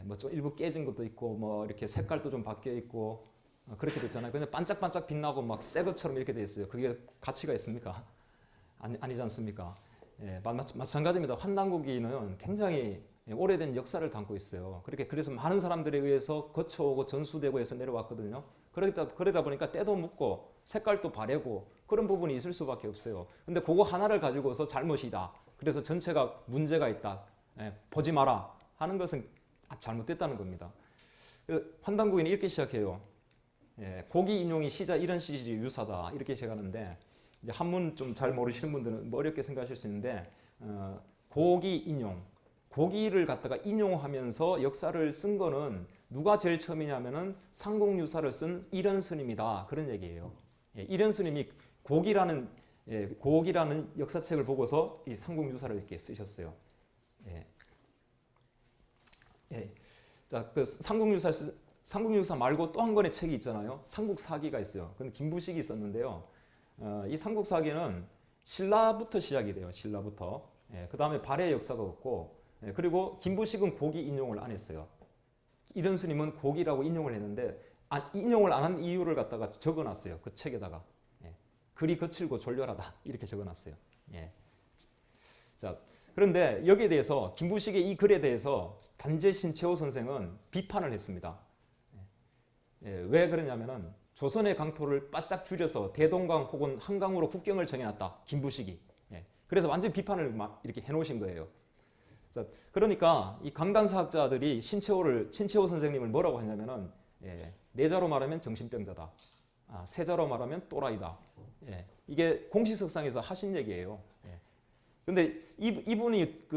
뭐 좀 일부 깨진 것도 있고 뭐 이렇게 색깔도 좀 바뀌어 있고 그렇게 됐잖아요. 그냥 반짝반짝 빛나고 막 새 것처럼 이렇게 되어 있어요. 그게 가치가 있습니까? 아니지 않습니까? 예, 마찬가지입니다. 환단고기는 굉장히 오래된 역사를 담고 있어요. 그래서 많은 사람들에 의해서 거쳐오고 전수되고 해서 내려왔거든요. 그러다 보니까 때도 묻고 색깔도 바래고 그런 부분이 있을 수밖에 없어요. 근데 그거 하나를 가지고서 잘못이다. 그래서 전체가 문제가 있다. 보지 마라 하는 것은 잘못됐다는 겁니다. 환단고인이 이렇게 시작해요. 고기 인용이 시자 이런 시지 유사다 이렇게 시작하는데 이제 한문 좀 잘 모르시는 분들은 뭐 어렵게 생각하실 수 있는데 고기 인용, 고기를 갖다가 인용하면서 역사를 쓴 거는 누가 제일 처음이냐면은 상공유사를 쓴 이런 스님이다 그런 얘기예요. 이런 스님이 고기라는 역사책을 보고서 이 상공유사를 이렇게 쓰셨어요. 자, 그 상국유사 말고 또 한 권의 책이 있잖아요. 삼국사기가 있어요. 그건 김부식이 썼는데요. 이 삼국사기는 신라부터 시작이 돼요. 신라부터. 그 다음에 발해 역사가 없고, 그리고 김부식은 고기 인용을 안 했어요. 이런 스님은 고기라고 인용을 했는데 인용을 안 한 이유를 갖다가 적어놨어요. 그 책에다가. 글이 거칠고 졸렬하다 이렇게 적어놨어요. 자, 그런데 여기에 대해서 김부식의 이 글에 대해서 단재 신채호 선생은 비판을 했습니다. 왜 그러냐면은 조선의 강토를 바짝 줄여서 대동강 혹은 한강으로 국경을 정해놨다. 김부식이. 그래서 완전 비판을 막 이렇게 해놓으신 거예요. 자, 그러니까 이 강단사학자들이 신채호 선생님을 뭐라고 하냐면은 내자로 말하면 정신병자다. 세자로 말하면 또라이다. 이게 공식석상에서 하신 얘기예요. 근데 이분이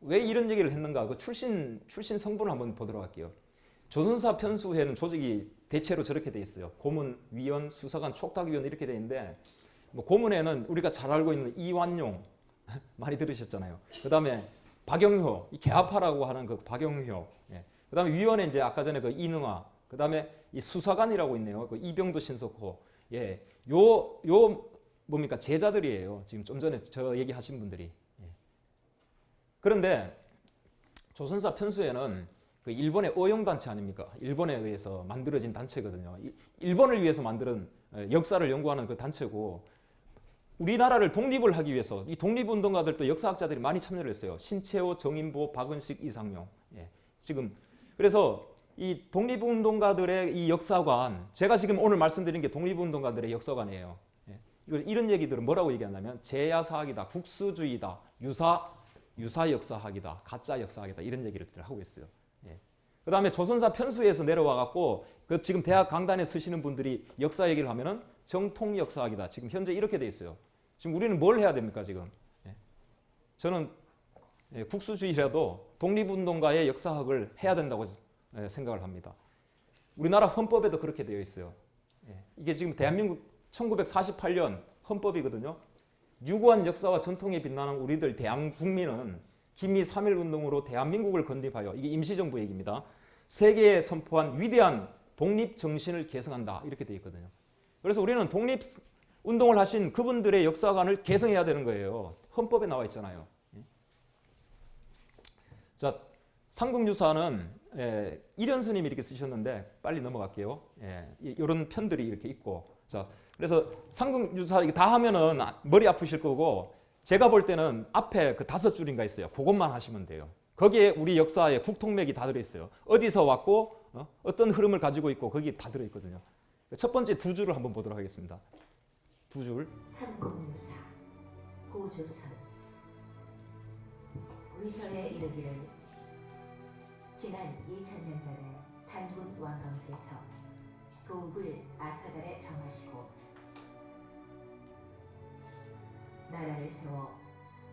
왜 이런 얘기를 했는가? 그 출신 성분을 한번 보도록 할게요. 조선사 편수회는 조직이 대체로 저렇게 돼 있어요. 고문, 위원, 수사관, 촉탁위원 이렇게 돼 있는데 뭐 고문에는 우리가 잘 알고 있는 이완용 많이 들으셨잖아요. 그다음에 박영효, 이 개화파라고 하는 그 박영효. 그다음에 위원에 이제 아까 전에 그 이능화. 그다음에 이 수사관이라고 있네요. 그 이병도 신석호. 요 뭡니까 제자들이에요. 지금 좀 전에 저 얘기하신 분들이. 그런데 조선사 편수에는 그 일본의 어용단체 아닙니까? 일본에 의해서 만들어진 단체거든요. 일본을 위해서 만든 역사를 연구하는 그 단체고 우리나라를 독립을 하기 위해서 이 독립운동가들도 역사학자들이 많이 참여를 했어요. 신채호, 정인보, 박은식, 이상용. 지금 그래서 이 독립운동가들의 이 역사관, 제가 지금 오늘 말씀드린 게 독립운동가들의 역사관이에요. 이런 얘기들은 뭐라고 얘기하냐면 제야사학이다, 국수주의다, 유사 역사학이다, 가짜 역사학이다 이런 얘기를 하고 있어요. 그 다음에 조선사 편수에서 내려와 갖고 그 지금 대학 강단에 쓰시는 분들이 역사 얘기를 하면은 정통 역사학이다. 지금 현재 이렇게 돼 있어요. 지금 우리는 뭘 해야 됩니까 지금? 저는 국수주의라도 독립운동가의 역사학을 해야 된다고 생각을 합니다. 우리나라 헌법에도 그렇게 되어 있어요. 이게 지금 대한민국 1948년 헌법이거든요. 유구한 역사와 전통에 빛나는 우리들 대한국민은 김미 3.1운동으로 대한민국을 건립하여 이게 임시정부 얘기입니다. 세계에 선포한 위대한 독립정신을 계승한다 이렇게 되어 있거든요. 그래서 우리는 독립운동을 하신 그분들의 역사관을 계승해야 되는 거예요. 헌법에 나와 있잖아요. 자, 상국유사는 이련 스님이 이렇게 쓰셨는데 빨리 넘어갈게요. 이런 편들이 이렇게 있고 자, 그래서 상국유사 이거 다 하면은 머리 아프실 거고 제가 볼 때는 앞에 그 5줄인가 있어요. 그것만 하시면 돼요. 거기에 우리 역사의 국통맥이 다 들어있어요. 어디서 왔고 어떤 흐름을 가지고 있고 거기에 다 들어있거든요. 첫 번째 2줄을 한번 보도록 하겠습니다. 2줄. 삼국유사 고조선 위설에 이르기를 지난 2000년 전에 단군 왕가운데서 도읍을 아사달에 정하시고 나라를 세워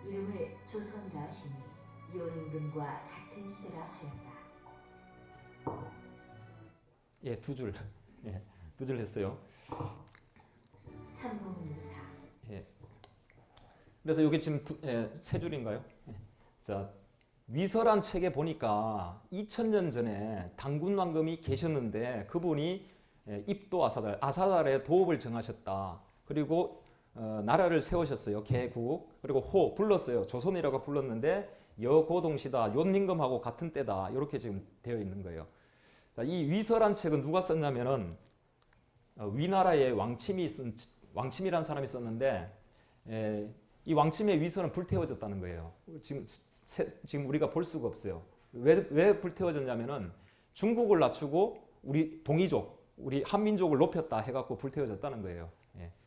이름을 조선이라 하시니 요임금과 같은 시대라 하였다. 2줄. 2줄 했어요. 삼국유사 그래서 이게 지금 3줄인가요? 자, 위설한 책에 보니까 2000년 전에 단군 왕금이 계셨는데 그분이 입도 아사달의 도읍을 정하셨다. 그리고 나라를 세우셨어요. 개국. 그리고 호 불렀어요. 조선이라고 불렀는데 여고동시다. 욘임금하고 같은 때다. 이렇게 지금 되어 있는 거예요. 자, 이 위설한 책은 누가 썼냐면은 위나라의 왕침이라는 사람이 썼는데 이 왕침의 위설은 불태워졌다는 거예요. 지금 우리가 볼 수가 없어요. 왜 불태워졌냐면은 중국을 낮추고 우리 동이족, 우리 한민족을 높였다 해갖고 불태워졌다는 거예요.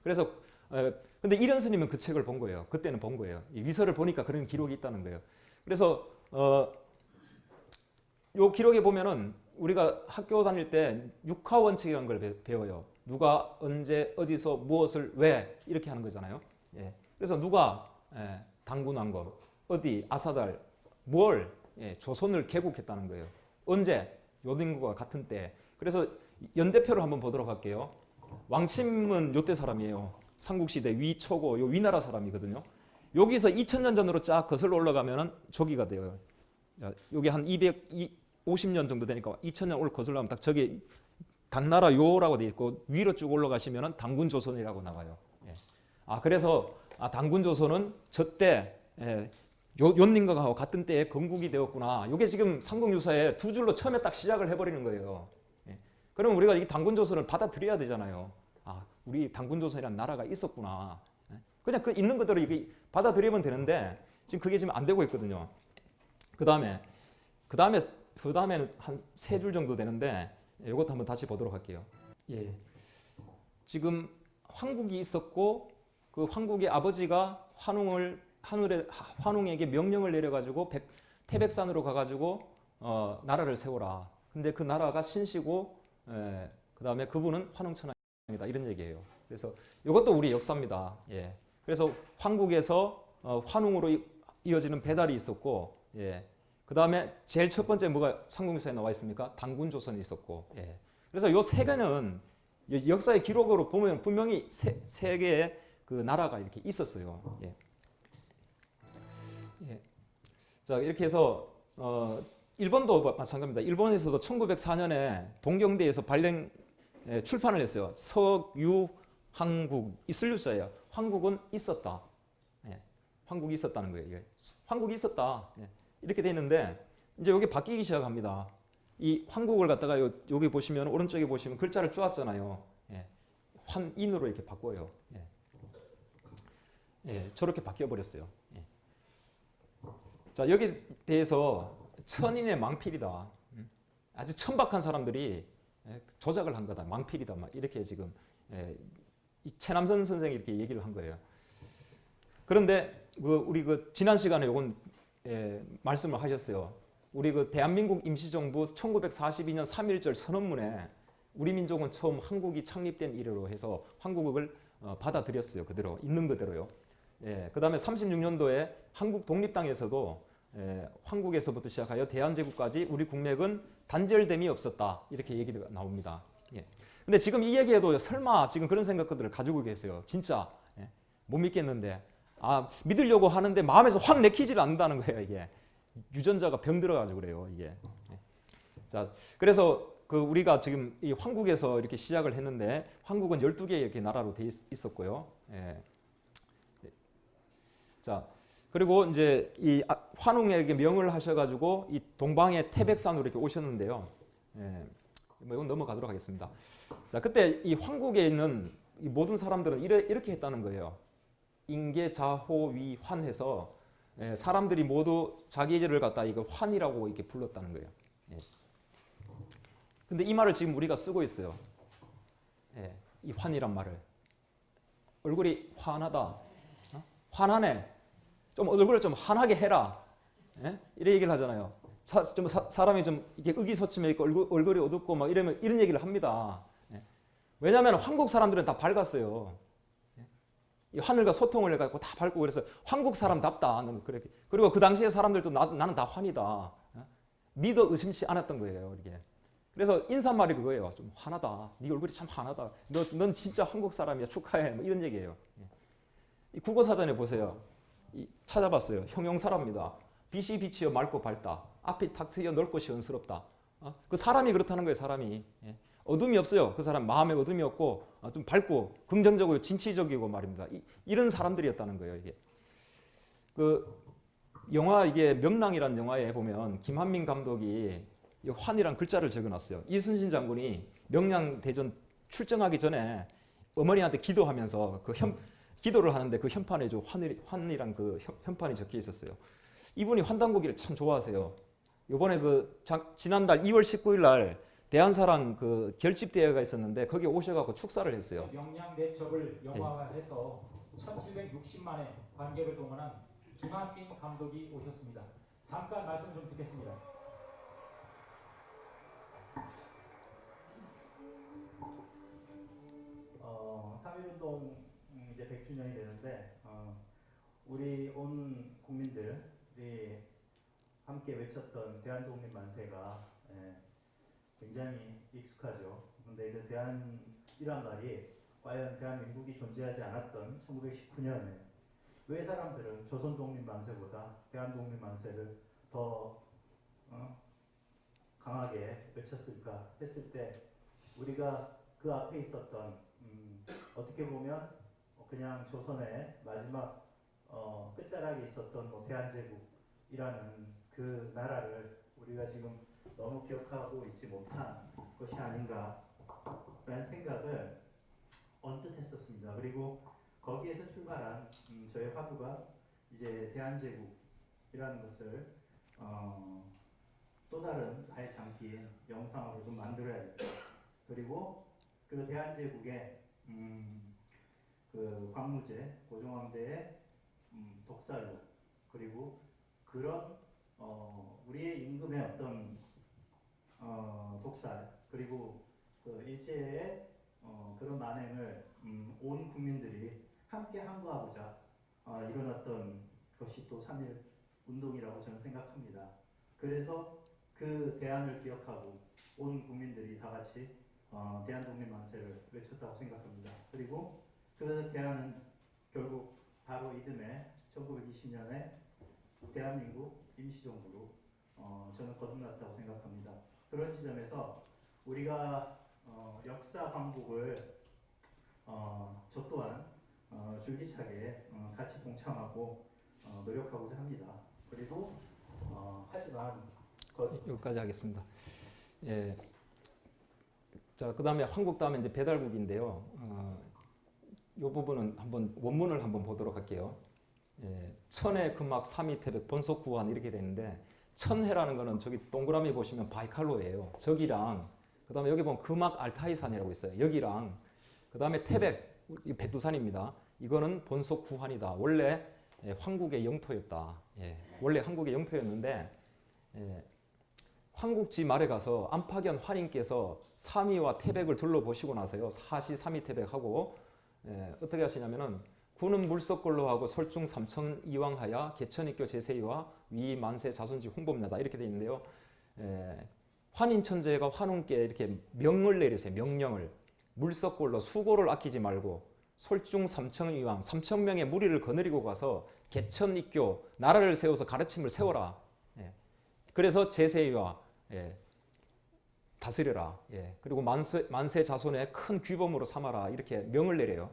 그래서 근데 이런 스님은 그 책을 본 거예요. 그때는 본 거예요. 이 위서를 보니까 그런 기록이 있다는 거예요. 그래서 요 기록에 보면은 우리가 학교 다닐 때 육하 원칙이라는 걸 배워요. 누가 언제 어디서 무엇을 왜 이렇게 하는 거잖아요. 예. 그래서 누가 당군왕건 어디 아사달 뭘 조선을 개국했다는 거예요. 언제 요딩국과 같은 때. 그래서 연대표를 한번 보도록 할게요. 왕침은 요때 사람이에요. 삼국시대 위초고 요 위나라 사람이거든요. 여기서 2000년 전으로 쫙 거슬러 올라가면은 조기가 돼요. 여기 한 250년 정도 되니까 2000년 올 거슬러 가면 딱 저기 당나라 요라고 돼 있고 위로 쭉 올라가시면은 당군 조선이라고 나와요. 그래서 당군 조선은 저때 요님과 같은 때에 건국이 되었구나. 이게 지금 삼국유사에 두 줄로 처음에 딱 시작을 해버리는 거예요. 그러면 우리가 이 당군 조선을 받아들여야 되잖아요. 우리 당군 조선이라는 나라가 있었구나. 그냥 그 있는 그대로 이게 받아들이면 되는데 지금 그게 지금 안 되고 있거든요. 그 다음에는 한 세 줄 정도 되는데 이것도 한번 다시 보도록 할게요. 지금 황국이 있었고 그 황국의 아버지가 환웅에게 명령을 내려가지고 태백산으로 가가지고 나라를 세워라. 근데 그 나라가 신시고 그 다음에 그분은 환웅천왕이다 이런 얘기예요. 그래서 이것도 우리 역사입니다. 그래서 황국에서 환웅으로 이어지는 배달이 있었고, 그 다음에 제일 첫 번째 뭐가 삼국유사에 나와 있습니까? 당군조선이 있었고, 그래서 요 세 개는 역사의 기록으로 보면 분명히 세 개의 그 나라가 이렇게 있었어요. 자 이렇게 해서 일본도 마찬가지입니다. 일본에서도 1904년에 동경대에서 출판을 했어요. 석유황국 있을 유자예요. 황국은 있었다. 황국이 있었다는 거예요. 이게. 황국이 있었다. 이렇게 돼 있는데 이제 여기 바뀌기 시작합니다. 이 황국을 갖다가 여기 보시면 오른쪽에 보시면 글자를 쪼았잖아요. 환인으로 이렇게 바꿔요. 저렇게 바뀌어 버렸어요. 자 여기 대해서 천인의 망필이다. 아주 천박한 사람들이 조작을 한 거다. 망필이다. 막 이렇게 지금 이 최남선 선생이 이렇게 얘기를 한 거예요. 그런데 우리 지난 시간에 이건 말씀을 하셨어요. 우리 대한민국 임시정부 1942년 3.1절 선언문에 우리 민족은 처음 한국이 창립된 이래로 해서 한국을 받아들였어요. 그대로 있는 그대로요. 그 다음에 36년도에 한국 독립당에서도 한국에서부터 시작하여 대한제국까지 우리 국맥은 단절됨이 없었다 이렇게 얘기가 나옵니다. 근데 지금 이 얘기에도 설마 지금 그런 생각들을 가지고 계세요. 진짜 못 믿겠는데 믿으려고 하는데 마음에서 확 내키지를 않는다는 거예요. 이게 유전자가 병들어가지고 그래요. 이게 자 그래서 우리가 지금 이 황국에서 이렇게 시작을 했는데 황국은 12개의 이렇게 나라로 돼 있었고요. 자 그리고 이제 이 환웅에게 명을 하셔가지고 이 동방의 태백산으로 이렇게 오셨는데요. 이건 넘어가도록 하겠습니다. 자 그때 이 황국에 있는 이 모든 사람들은 이렇게 했다는 거예요. 인계자호위환해서 사람들이 모두 자기를 갖다 이거 환이라고 이렇게 불렀다는 거예요. 근데 이 말을 지금 우리가 쓰고 있어요. 이 환이란 말을. 얼굴이 환하다. 환하네. 좀 얼굴을 좀 환하게 해라. 이런 얘기를 하잖아요. 사람이 좀 이게 의기소침해 있고 얼굴이 어둡고 막 이러면 이런 얘기를 합니다. 왜냐하면 한국 사람들은 다 밝았어요. 이 하늘과 소통을 해갖고 다 밝고 그래서 한국 사람답다. 그리고 그 당시에 사람들도 나는 다 환이다. 믿어 의심치 않았던 거예요. 이게. 그래서 인사말이 그거예요. 좀 환하다. 네 얼굴이 참 환하다. 넌 진짜 한국 사람이야. 축하해. 뭐 이런 얘기예요. 이 국어사전에 보세요. 찾아봤어요. 형용사랍니다. 빛이 비치어 맑고 밝다. 앞이 탁 트여 넓고 시원스럽다. 그 사람이 그렇다는 거예요. 사람이. 어둠이 없어요. 그 사람 마음에 어둠이 없고 좀 밝고 긍정적이고 진취적이고 말입니다. 이런 사람들이었다는 거예요. 이게. 영화 이게 명랑이라는 영화에 보면 김한민 감독이 환이란 글자를 적어놨어요. 이순신 장군이 명량대전 출정하기 전에 어머니한테 기도하면서 기도를 하는데 그 현판에 환이란 그 현판이 적혀 있었어요. 이분이 환단고기를 참 좋아하세요. 이번에 지난달 2월 19일 날 대한사랑 그 결집대회가 있었는데 거기에 오셔갖고 축사를 했어요. 명량 내첩을 영화화해서 1760만의 관객을 동원한 김한민 감독이 오셨습니다. 잠깐 말씀 좀 듣겠습니다. 삼일운동 이제 100주년이 되는데 우리 온 국민들이 함께 외쳤던 대한독립 만세가 굉장히 익숙하죠. 근데 그 대한이란 말이 과연 대한민국이 존재하지 않았던 1919년에 왜 사람들은 조선독립 만세보다 대한독립 만세를 더 강하게 외쳤을까 했을 때 우리가 그 앞에 있었던 어떻게 보면 그냥 조선의 마지막 끝자락에 있었던 뭐 대한제국이라는 그 나라를 우리가 지금 너무 기억하고 있지 못한 것이 아닌가라는 생각을 언뜻 했었습니다. 그리고 거기에서 출발한 저의 화두가 이제 대한제국이라는 것을 또 다른 나의 장기의 영상으로 좀 만들어야겠다. 그리고 그 대한제국의 그 광무제, 고종황제의 독살로 그리고 그런 우리의 임금의 어떤 독살 그리고 그 일제의 그런 만행을 온 국민들이 함께 항거하고자 일어났던 것이 또 3.1 운동이라고 저는 생각합니다. 그래서 그 대안을 기억하고 온 국민들이 다 같이 대한독립 만세를 외쳤다고 생각합니다. 그리고 그 대안은 결국 바로 이듬해 1920년에 대한민국 임시정부로 저는 거듭났다고 생각합니다. 그런 지점에서 우리가 역사 광복을 저 또한 줄기차게 같이 동참하고 노력하고자 합니다. 그리고 하지만 여기까지 하겠습니다. 예. 자, 그다음에 한국 다음에 이제 배달국인데요. 이 부분은 한번 원문을 한번 보도록 할게요. 예, 천해 금막 삼위 태백 본속 구한 이렇게 되는데 천해라는 거는 저기 동그라미 보시면 바이칼로예요. 저기랑 그다음에 여기 보면 금악 알타이산이라고 있어요. 여기랑 그다음에 태백 이 백두산입니다. 이거는 본속 구한이다. 원래 황국의 영토였다. 예, 원래 한국의 영토였는데 황국지 말에 가서 안파견 환인께서 삼위와 태백을 둘러보시고 나서요. 사시 삼위 태백하고 어떻게 하시냐면은 구는 물석골로 하고 설중 삼천 이왕하야 개천익교 제세이와 위 만세 자손지 홍보입니다. 이렇게 되어 있는데요. 환인천재가 환웅께 이렇게 명을 내리세요. 명령을. 물석골로 수고를 아끼지 말고 솔중 삼천 이왕 3,000명의 무리를 거느리고 가서 개천익교 나라를 세워서 가르침을 세워라. 그래서 제세이와 다스려라. 그리고 만세 자손의 큰 규범으로 삼아라. 이렇게 명을 내려요.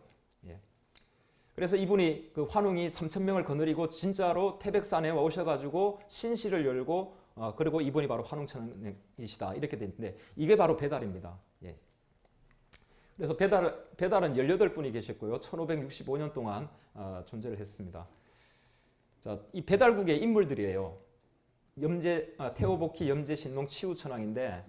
그래서 이분이 그 환웅이 3,000명을 거느리고 진짜로 태백산에 오셔가지고 신시를 열고 그리고 이분이 바로 환웅천이시다. 이렇게 되는데 이게 바로 배달입니다. 그래서 배달은 18분이 계셨고요. 1565년 동안 존재를 했습니다. 자, 이 배달국의 인물들이에요. 태오복희, 염제신농, 치우천왕인데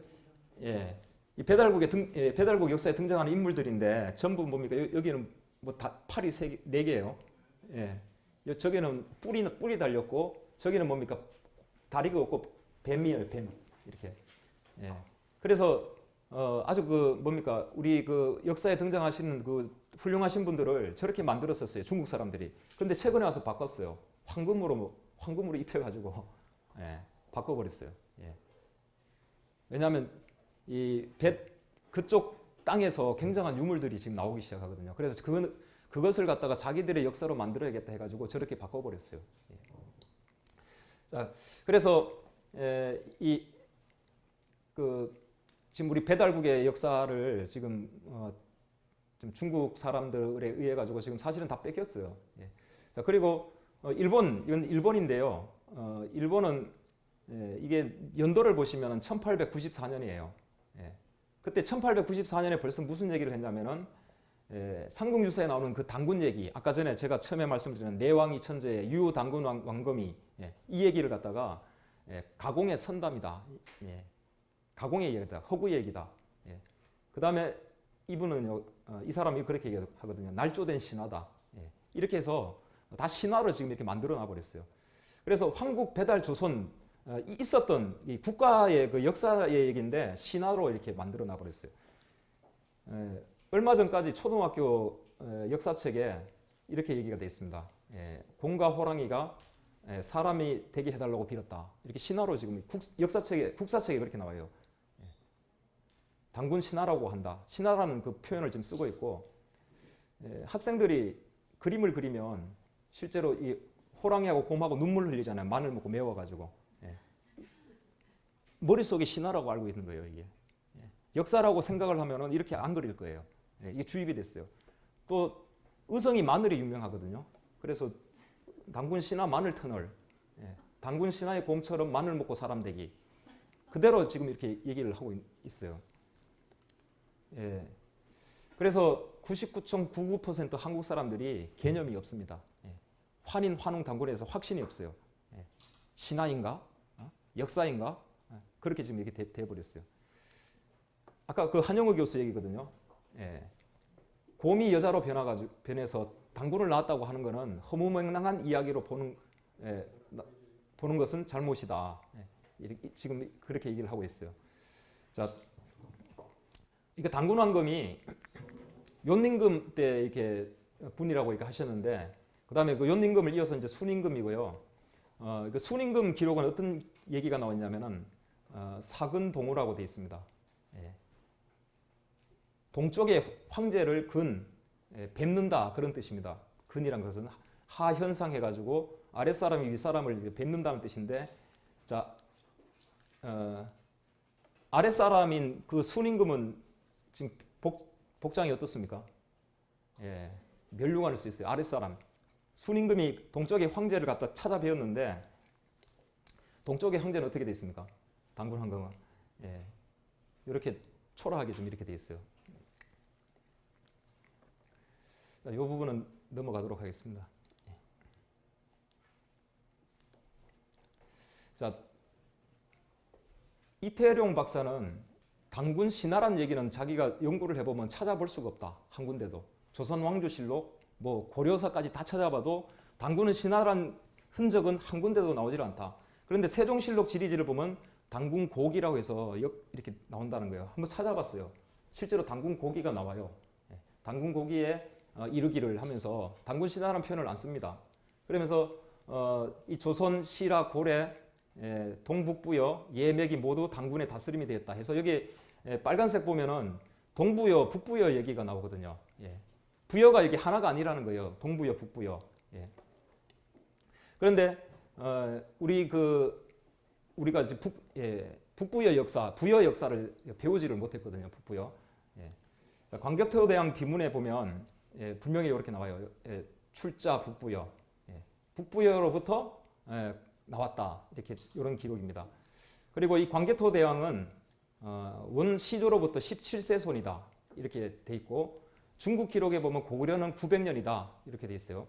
이 배달국 역사에 등장하는 인물들인데 전부 뭡니까? 여기는 뭐 다 팔이 4개예요. 저기는 뿔이 달렸고 저기는 뭡니까? 다리가 없고 뱀이에요, 뱀. 이렇게. 그래서 아주 그 뭡니까? 우리 그 역사에 등장하시는 그 훌륭하신 분들을 저렇게 만들었었어요. 중국 사람들이. 근데 최근에 와서 바꿨어요. 황금으로 입혀가지고 바꿔버렸어요. 왜냐하면 그쪽 땅에서 굉장한 유물들이 지금 나오기 시작하거든요. 그래서 그것을 갖다가 자기들의 역사로 만들어야겠다 해가지고 저렇게 바꿔버렸어요. 자, 그래서 지금 우리 배달국의 역사를 지금 중국 사람들에 의해 가지고 지금 사실은 다 뺏겼어요. 자, 그리고 이건 일본인데요. 일본은 이게 연도를 보시면 1894년이에요. 그때 1894년에 벌써 무슨 얘기를 했냐면은 삼국유사에 나오는 그 당군 얘기, 아까 전에 제가 처음에 말씀드린 내왕이 천재의 유당군 왕검이 이 얘기를 갖다가 가공에 선답니다. 가공의 얘기다, 허구의 얘기다. 예. 그 다음에 이분은요, 이 사람이 그렇게 얘기하거든요. 날조된 신화다. 예. 이렇게 해서 다 신화로 지금 이렇게 만들어 놔버렸어요. 그래서 황국 배달 조선 있었던 이 국가의 그 역사의 얘기인데 신화로 이렇게 만들어 놔버렸어요. 얼마 전까지 초등학교 역사책에 이렇게 얘기가 되어 있습니다. 곰과 호랑이가 사람이 되게 해달라고 빌었다. 이렇게 신화로 지금 국사책에 그렇게 나와요. 단군 신화라고 한다. 신화라는 그 표현을 지금 쓰고 있고, 학생들이 그림을 그리면 실제로 이 호랑이하고 곰하고 눈물 흘리잖아요. 마늘 먹고 매워가지고. 머릿속에 신화라고 알고 있는 거예요, 이게. 역사라고 생각을 하면은 이렇게 안 그릴 거예요. 이게 주입이 됐어요. 또 의성이 마늘이 유명하거든요. 그래서 단군 신화 마늘 터널, 단군 신화의 곰처럼 마늘 먹고 사람 되기. 그대로 지금 이렇게 얘기를 하고 있어요. 그래서 99.99% 한국 사람들이 개념이 없습니다. 환인, 환웅, 단군에서 확신이 없어요. 신화인가? 역사인가? 그렇게 지금 이렇게 돼버렸어요. 아까 그 한영우 교수 얘기거든요. 곰이 여자로 변해서 단군을 낳았다고 하는 것은 허무맹랑한 이야기로 보는 것은 잘못이다. 지금 그렇게 얘기를 하고 있어요. 자, 이게 단군왕금이 욘임금 때 이렇게 분이라고 이렇게 하셨는데, 그 다음에 그 욘임금을 이어서 이제 순임금이고요. 그 순임금 기록은 어떤 얘기가 나왔냐면은 사근동우라고 되어 있습니다. 동쪽의 황제를 뵙는다 그런 뜻입니다. 근이란 것은 하현상 해가지고 아랫사람이 윗사람을 뵙는다는 뜻인데, 자, 아랫사람인 그 순임금은 지금 복장이 어떻습니까? 멸류관을 수 있어요. 아랫사람. 순임금이 동쪽의 황제를 갖다 찾아뵈었는데, 동쪽의 황제는 어떻게 되어 있습니까? 단군 황금은. 이렇게 초라하게 좀 이렇게 되어 있어요. 자, 이 부분은 넘어가도록 하겠습니다. 자, 이태룡 박사는 단군 신화란 얘기는 자기가 연구를 해보면 찾아볼 수가 없다. 한 군데도. 조선왕조실록, 뭐 고려사까지 다 찾아봐도 단군은 신화란 흔적은 한 군데도 나오질 않다. 그런데 세종실록 지리지를 보면 단군곡이라고 해서 이렇게 나온다는 거예요. 한번 찾아봤어요. 실제로 단군곡이가 나와요. 단군곡이에 이르기를 하면서 단군 신화라는 표현을 안 씁니다. 그러면서 이 조선, 시라, 고래, 동북부여, 예맥이 모두 단군의 다스림이 되었다 해서 여기 빨간색 보면은 동부여, 북부여 얘기가 나오거든요. 부여가 이게 하나가 아니라는 거예요. 동부여, 북부여. 그런데 우리가 이제 북부여 역사, 부여 역사를 배우지를 못했거든요. 북부여. 광격토대왕 비문에 보면 분명히 이렇게 나와요. 출자 북부여. 북부여로부터 나왔다. 이렇게 이런 기록입니다. 그리고 이 광개토대왕은 원시조로부터 17세손이다. 이렇게 돼 있고, 중국 기록에 보면 고구려는 900년이다. 이렇게 돼 있어요.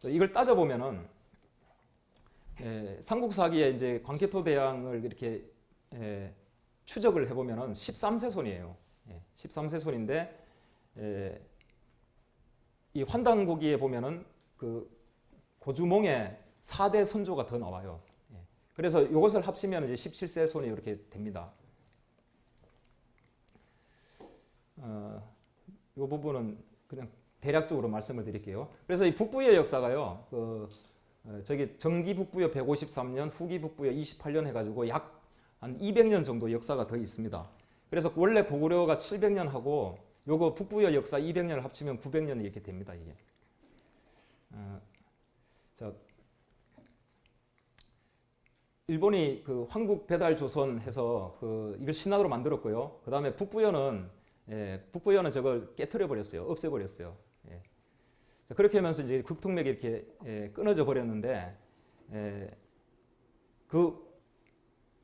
이걸 따져보면은 삼국사기에 이제 광개토대왕을 이렇게 추적을 해보면은 13세손이에요. 13세손인데 이 환단고기에 보면은 그 고주몽의 4대 선조가 더 나와요. 그래서 이것을 합치면 이제 17세손이 이렇게 됩니다. 이 부분은 그냥 대략적으로 말씀을 드릴게요. 그래서 이 북부의 역사가요, 저기 정기 북부여 153년, 후기 북부여 28년 해가지고 약 한 200년 정도 역사가 더 있습니다. 그래서 원래 고구려가 700년 하고 요거 북부여 역사 200년을 합치면 900년이 이렇게 됩니다. 이게. 자, 일본이 그 황국 배달 조선 해서 이걸 신화로 만들었고요. 그 다음에 북부여는 저걸 깨트려 버렸어요. 없애 버렸어요. 그렇게 하면서 이제 극통맥이 이렇게 끊어져 버렸는데,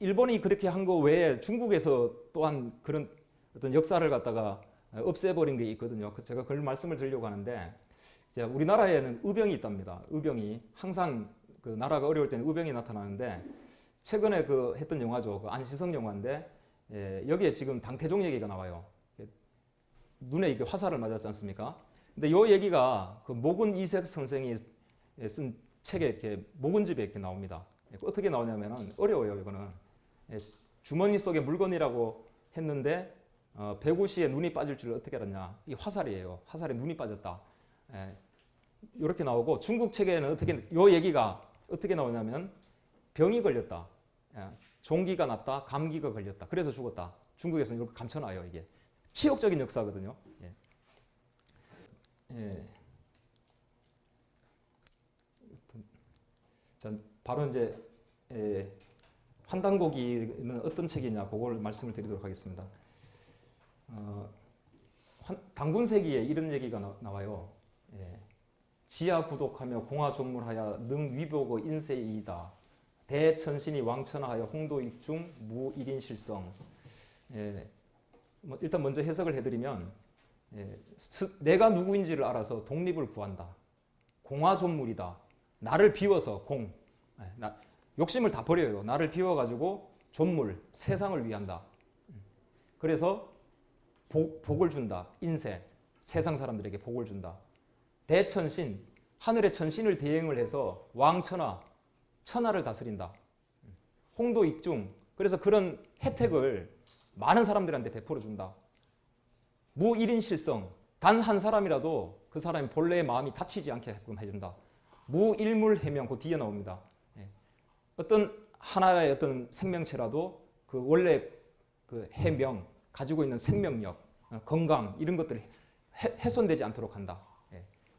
일본이 그렇게 한 거 외에 중국에서 또한 그런 어떤 역사를 갖다가 없애버린 게 있거든요. 제가 그걸 말씀을 드리려고 하는데, 우리나라에는 의병이 있답니다. 의병이 항상 그 나라가 어려울 때는 의병이 나타나는데, 최근에 했던 영화죠. 그 안시성 영화인데, 여기에 지금 당태종 얘기가 나와요. 눈에 이렇게 화살을 맞았지 않습니까? 근데 이 얘기가 그 목은 이색 선생이 쓴 책에 이렇게 목은집에 이렇게 나옵니다. 어떻게 나오냐면은 어려워요. 이거는 주머니 속에 물건이라고 했는데 배구시에 눈이 빠질 줄 어떻게 알았냐? 이 화살이에요. 화살에 눈이 빠졌다. 이렇게 나오고 중국 책에는 어떻게 이 얘기가 어떻게 나오냐면 병이 걸렸다. 종기가 났다. 감기가 걸렸다. 그래서 죽었다. 중국에서는 이렇게 감춰놔요. 이게 치욕적인 역사거든요. 자, 바로 이제 환단고기는 어떤 책이냐 그걸 말씀을 드리도록 하겠습니다. 당군세기에 이런 얘기가 나와요. 지하 구독하며 공화 존물하여 능 위보고 인세이이다. 대천신이 왕천하여 홍도익중 무일인실성. 일단 먼저 해석을 해드리면 내가 누구인지를 알아서 독립을 구한다. 공화 존물이다. 나를 비워서 욕심을 다 버려요. 나를 비워가지고 존물, 세상을 위한다. 그래서 복을 준다. 인세, 세상 사람들에게 복을 준다. 대천신, 하늘의 천신을 대행을 해서 왕천하, 천하를 다스린다. 홍도익중, 그래서 그런 혜택을 많은 사람들한테 베풀어 준다. 무일인실성, 단 한 사람이라도 그 사람의 본래의 마음이 다치지 않게끔 해준다. 무일물해명, 그 뒤에 나옵니다. 어떤 하나의 어떤 생명체라도 그 원래 그 해명, 가지고 있는 생명력, 건강 이런 것들이 훼손되지 않도록 한다.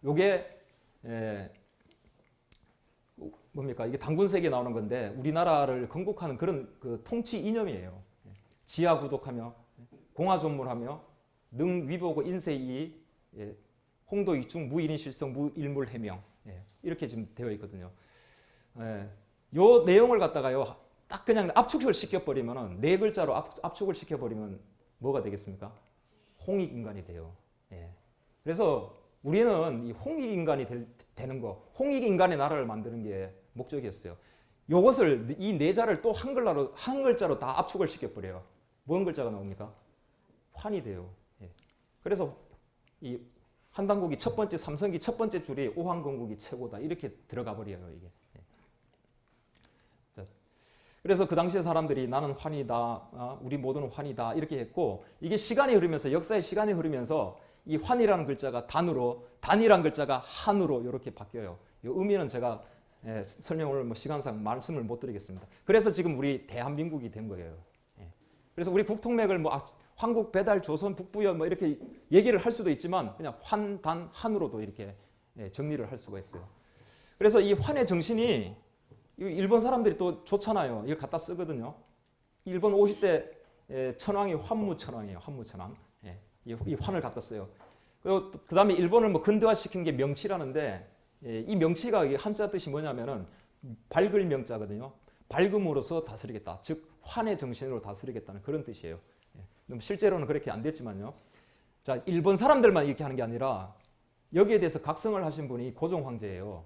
요게 뭡니까? 이게 당군세기에 나오는 건데 우리나라를 건국하는 그런 그 통치 이념이에요. 지하 구독하며 공화 존물하며 능 위보고 인세이 홍도익중 무일인실성 무일물해명 이렇게 지금 되어 있거든요. 요 내용을 갖다가요 딱 그냥 압축을 시켜버리면은 네 글자로 압축을 시켜버리면 뭐가 되겠습니까? 홍익인간이 돼요. 그래서 우리는 이 홍익인간이 되는 거, 홍익인간의 나라를 만드는 게 목적이었어요. 요것을 이 네 자를 또 한 글자로 다 압축을 시켜버려요. 뭔 글자가 나옵니까? 환이 돼요. 그래서 이 한단국이 첫 번째 삼성기 첫 번째 줄이 오한건국이 최고다 이렇게 들어가 버려요 이게. 그래서 그 당시에 사람들이 나는 환이다, 우리 모두는 환이다 이렇게 했고 이게 시간이 흐르면서 역사의 시간이 흐르면서 이 환이라는 글자가 단으로 단이라는 글자가 한으로 이렇게 바뀌어요. 이 의미는 제가 설명을 뭐 시간상 말씀을 못 드리겠습니다. 그래서 지금 우리 대한민국이 된 거예요. 그래서 우리 국통맥을 뭐 황국, 배달, 조선, 북부여 뭐 이렇게 얘기를 할 수도 있지만 그냥 환, 단, 한으로도 이렇게 정리를 할 수가 있어요. 그래서 이 환의 정신이 일본 사람들이 또 좋잖아요. 이걸 갖다 쓰거든요. 일본 50대 천황이 환무천황이에요. 환무천황. 이 환을 갖다 써요. 그 다음에 일본을 뭐 근대화시킨 게 명치라는데 이 명치가 한자 뜻이 뭐냐면은 밝을 명자거든요. 밝음으로써 다스리겠다. 즉 환의 정신으로 다스리겠다는 그런 뜻이에요. 실제로는 그렇게 안 됐지만요. 자, 일본 사람들만 이렇게 하는 게 아니라 여기에 대해서 각성을 하신 분이 고종 황제예요.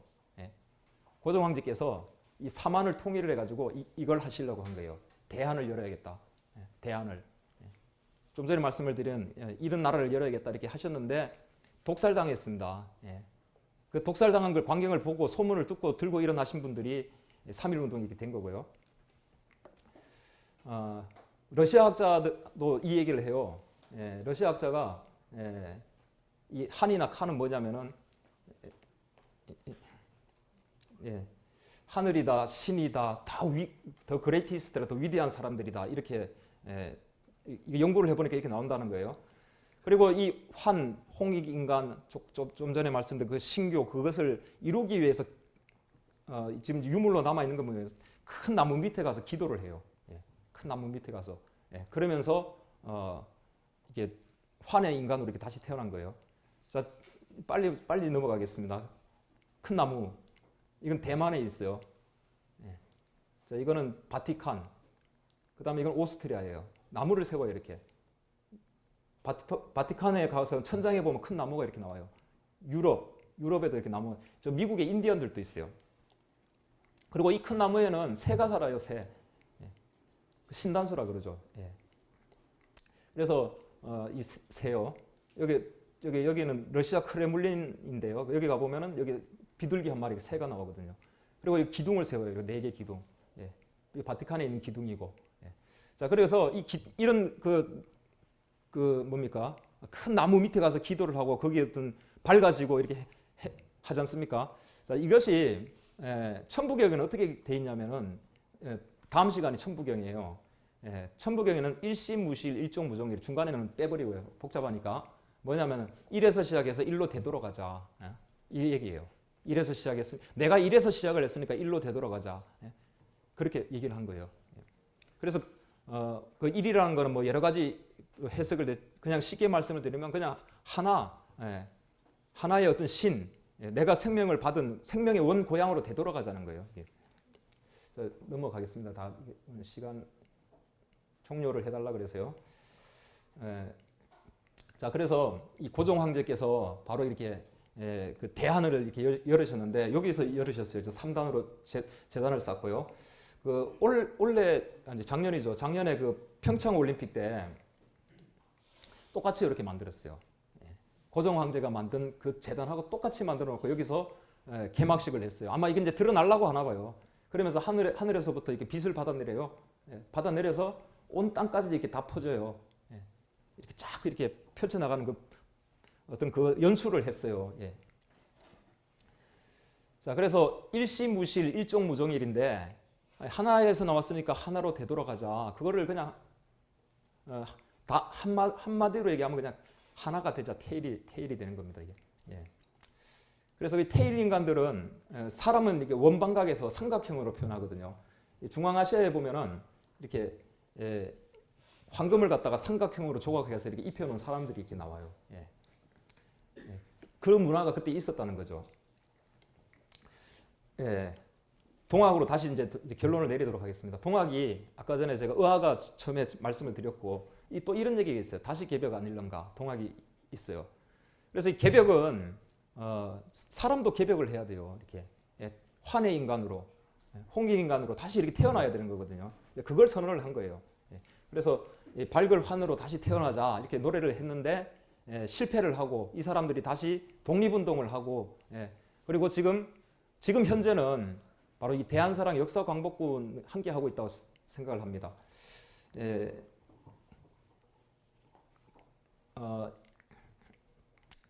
고종 황제께서 이 사만을 통일을 해가지고 이걸 하시려고 한 거예요. 대한을 열어야겠다. 대한을. 좀 전에 말씀을 드린 이런 나라를 열어야겠다 이렇게 하셨는데 독살당했습니다. 그 독살당한 걸 광경을 보고 소문을 듣고 들고 일어나신 분들이 3.1운동이 이렇게 된 거고요. 러시아 학자도 이 얘기를 해요. 러시아 학자가 이 한이나 칸은 뭐냐면은 하늘이다, 신이다, 더 그레이티스트라 더 위대한 사람들이다 이렇게 연구를 해보니까 이렇게 나온다는 거예요. 그리고 이 환, 홍익인간, 좀 전에 말씀드린 그 신교 그것을 이루기 위해서 지금 유물로 남아 있는 거 보면 큰 나무 밑에 가서 기도를 해요. 큰 나무 밑에 가서 그러면서 이게 환의 인간으로 이렇게 다시 태어난 거예요. 자, 빨리 넘어가겠습니다. 큰 나무. 이건 대만에 있어요. 자, 이거는 바티칸. 그다음에 이건 오스트리아예요. 나무를 세워요 이렇게. 바티칸에 가서 천장에 보면 큰 나무가 이렇게 나와요. 유럽에도 이렇게 나무. 저 미국의 인디언들도 있어요. 그리고 이 큰 나무에는 새가 살아요. 새. 신단수라 그러죠. 그래서 이 새요. 여기는 러시아 크레물린인데요. 여기 가 보면은 여기 비둘기 한 마리 새가 나오거든요. 그리고 이 기둥을 세워요. 4개 기둥. 예. 이 바티칸에 있는 기둥이고. 예. 자, 그래서 이런 뭡니까? 큰 나무 밑에 가서 기도를 하고 거기에 어떤 밝아지고 이렇게 하지 않습니까? 자, 이것이 천부경에는 어떻게 돼 있냐면은 다음 시간이 천부경이에요. 천부경에는 일시무실 일종무종일 중간에는 빼버리고요. 복잡하니까 뭐냐면은 1에서 시작해서 1로 되돌아가자. 이 얘기예요. 1에서 시작했으니 내가 1에서 시작을 했으니까 1로 되돌아가자. 그렇게 얘기를 한 거예요. 그래서 그 1이라는 거는 뭐 여러 가지 해석을 그냥 쉽게 말씀을 드리면 그냥 하나의 어떤 신, 내가 생명을 받은 생명의 원 고향으로 되돌아가자는 거예요. 넘어가겠습니다. 다 시간 종료를 해달라 그래서요. 자, 그래서 이 고종 황제께서 바로 이렇게 그 대하늘을 이렇게 열으셨는데 여기서 열으셨어요. 저 3단으로 재단을 쌓고요. 그 올해 이제 작년이죠. 작년에 그 평창 올림픽 때 똑같이 이렇게 만들었어요. 고종 황제가 만든 그 재단하고 똑같이 만들어 놓고 여기서 개막식을 했어요. 아마 이게 이제 드러나려고 하나 봐요. 그러면서 하늘에서부터 이렇게 빛을 받아내려요. 받아내려서 온 땅까지 이렇게 다 퍼져요. 이렇게 쫙 이렇게 펼쳐나가는 그 어떤 그 연출을 했어요. 자, 그래서 일시무실 일종무종일인데 하나에서 나왔으니까 하나로 되돌아가자. 그거를 그냥 다 한마디로 얘기하면 그냥 하나가 되자. 테일이 되는 겁니다. 이게. 그래서 이 테일 인간들은 사람은 이게 원방각에서 삼각형으로 표현하거든요. 중앙아시아에 보면은 이렇게 황금을 갖다가 삼각형으로 조각해서 이렇게 입혀놓은 사람들이 이렇게 나와요. 그런 문화가 그때 있었다는 거죠. 동학으로 다시 이제 결론을 내리도록 하겠습니다. 동학이 아까 전에 제가 의화가 처음에 말씀을 드렸고 또 이런 얘기가 있어요. 다시 개벽 아닐런가 동학이 있어요. 그래서 이 개벽은 사람도 개벽을 해야 돼요. 이렇게 환의 인간으로 홍익 인간으로 다시 이렇게 태어나야 되는 거거든요. 그걸 선언을 한 거예요. 그래서 밝을 환으로 다시 태어나자 이렇게 노래를 했는데 실패를 하고 이 사람들이 다시 독립운동을 하고 그리고 지금 현재는 바로 이 대한사랑 역사광복군 함께 하고 있다고 생각을 합니다.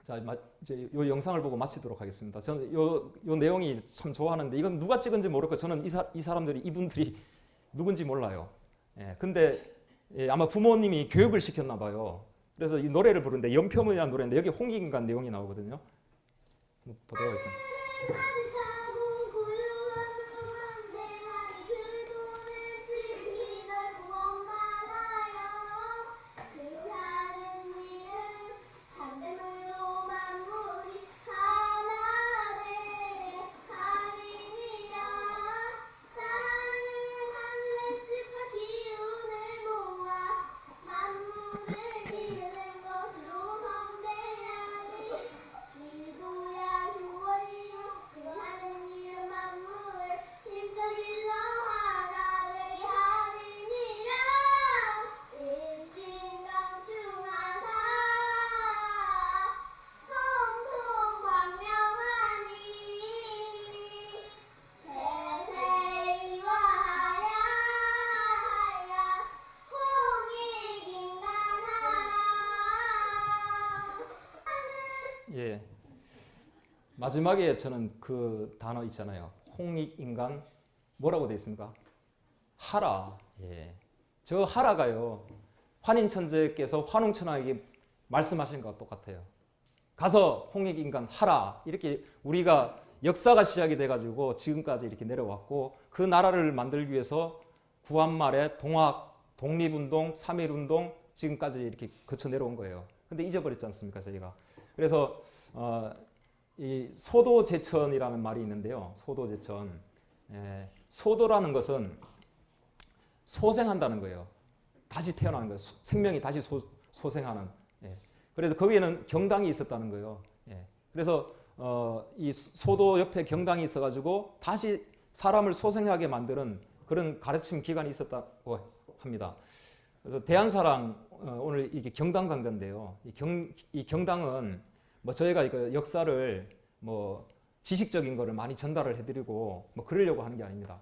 자, 이제 이 영상을 보고 마치도록 하겠습니다. 저는 요 내용이 참 좋아하는데 이건 누가 찍은지 모르고 저는 이분들이 누군지 몰라요. 근데 아마 부모님이 교육을 시켰나 봐요. 그래서 이 노래를 부르는데 연표문이라는 노래인데 여기 홍익인간 내용이 나오거든요. 보도록 하겠습니다. 마지막에 저는 그 단어 있잖아요. 홍익인간 뭐라고 되어 있습니까? 하라. 저 하라가요. 환인천재께서 환웅천하에게 말씀하신 것과 똑같아요. 가서 홍익인간 하라. 이렇게 우리가 역사가 시작이 돼가지고 지금까지 이렇게 내려왔고 그 나라를 만들기 위해서 구한말에 동학, 독립운동, 3.1운동 지금까지 이렇게 거쳐 내려온 거예요. 근데 잊어버렸지 않습니까 저희가. 그래서 이 소도제천이라는 말이 있는데요. 소도제천. 소도라는 것은 소생한다는 거예요. 다시 태어나는 거예요. 생명이 다시 소생하는. 그래서 거기에는 경당이 있었다는 거예요. 그래서 이 소도 옆에 경당이 있어가지고 다시 사람을 소생하게 만드는 그런 가르침 기관이 있었다고 합니다. 그래서 대한사랑 오늘 이게 경당 강좌인데요. 이 경당은 뭐 저희가 그 역사를 뭐 지식적인 거를 많이 전달을 해드리고 뭐 그러려고 하는 게 아닙니다.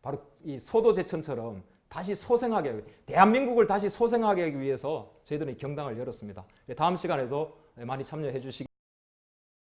바로 이 소도제천처럼 다시 소생하게, 대한민국을 다시 소생하게 하기 위해서 저희들은 이 경당을 열었습니다. 다음 시간에도 많이 참여해 주시기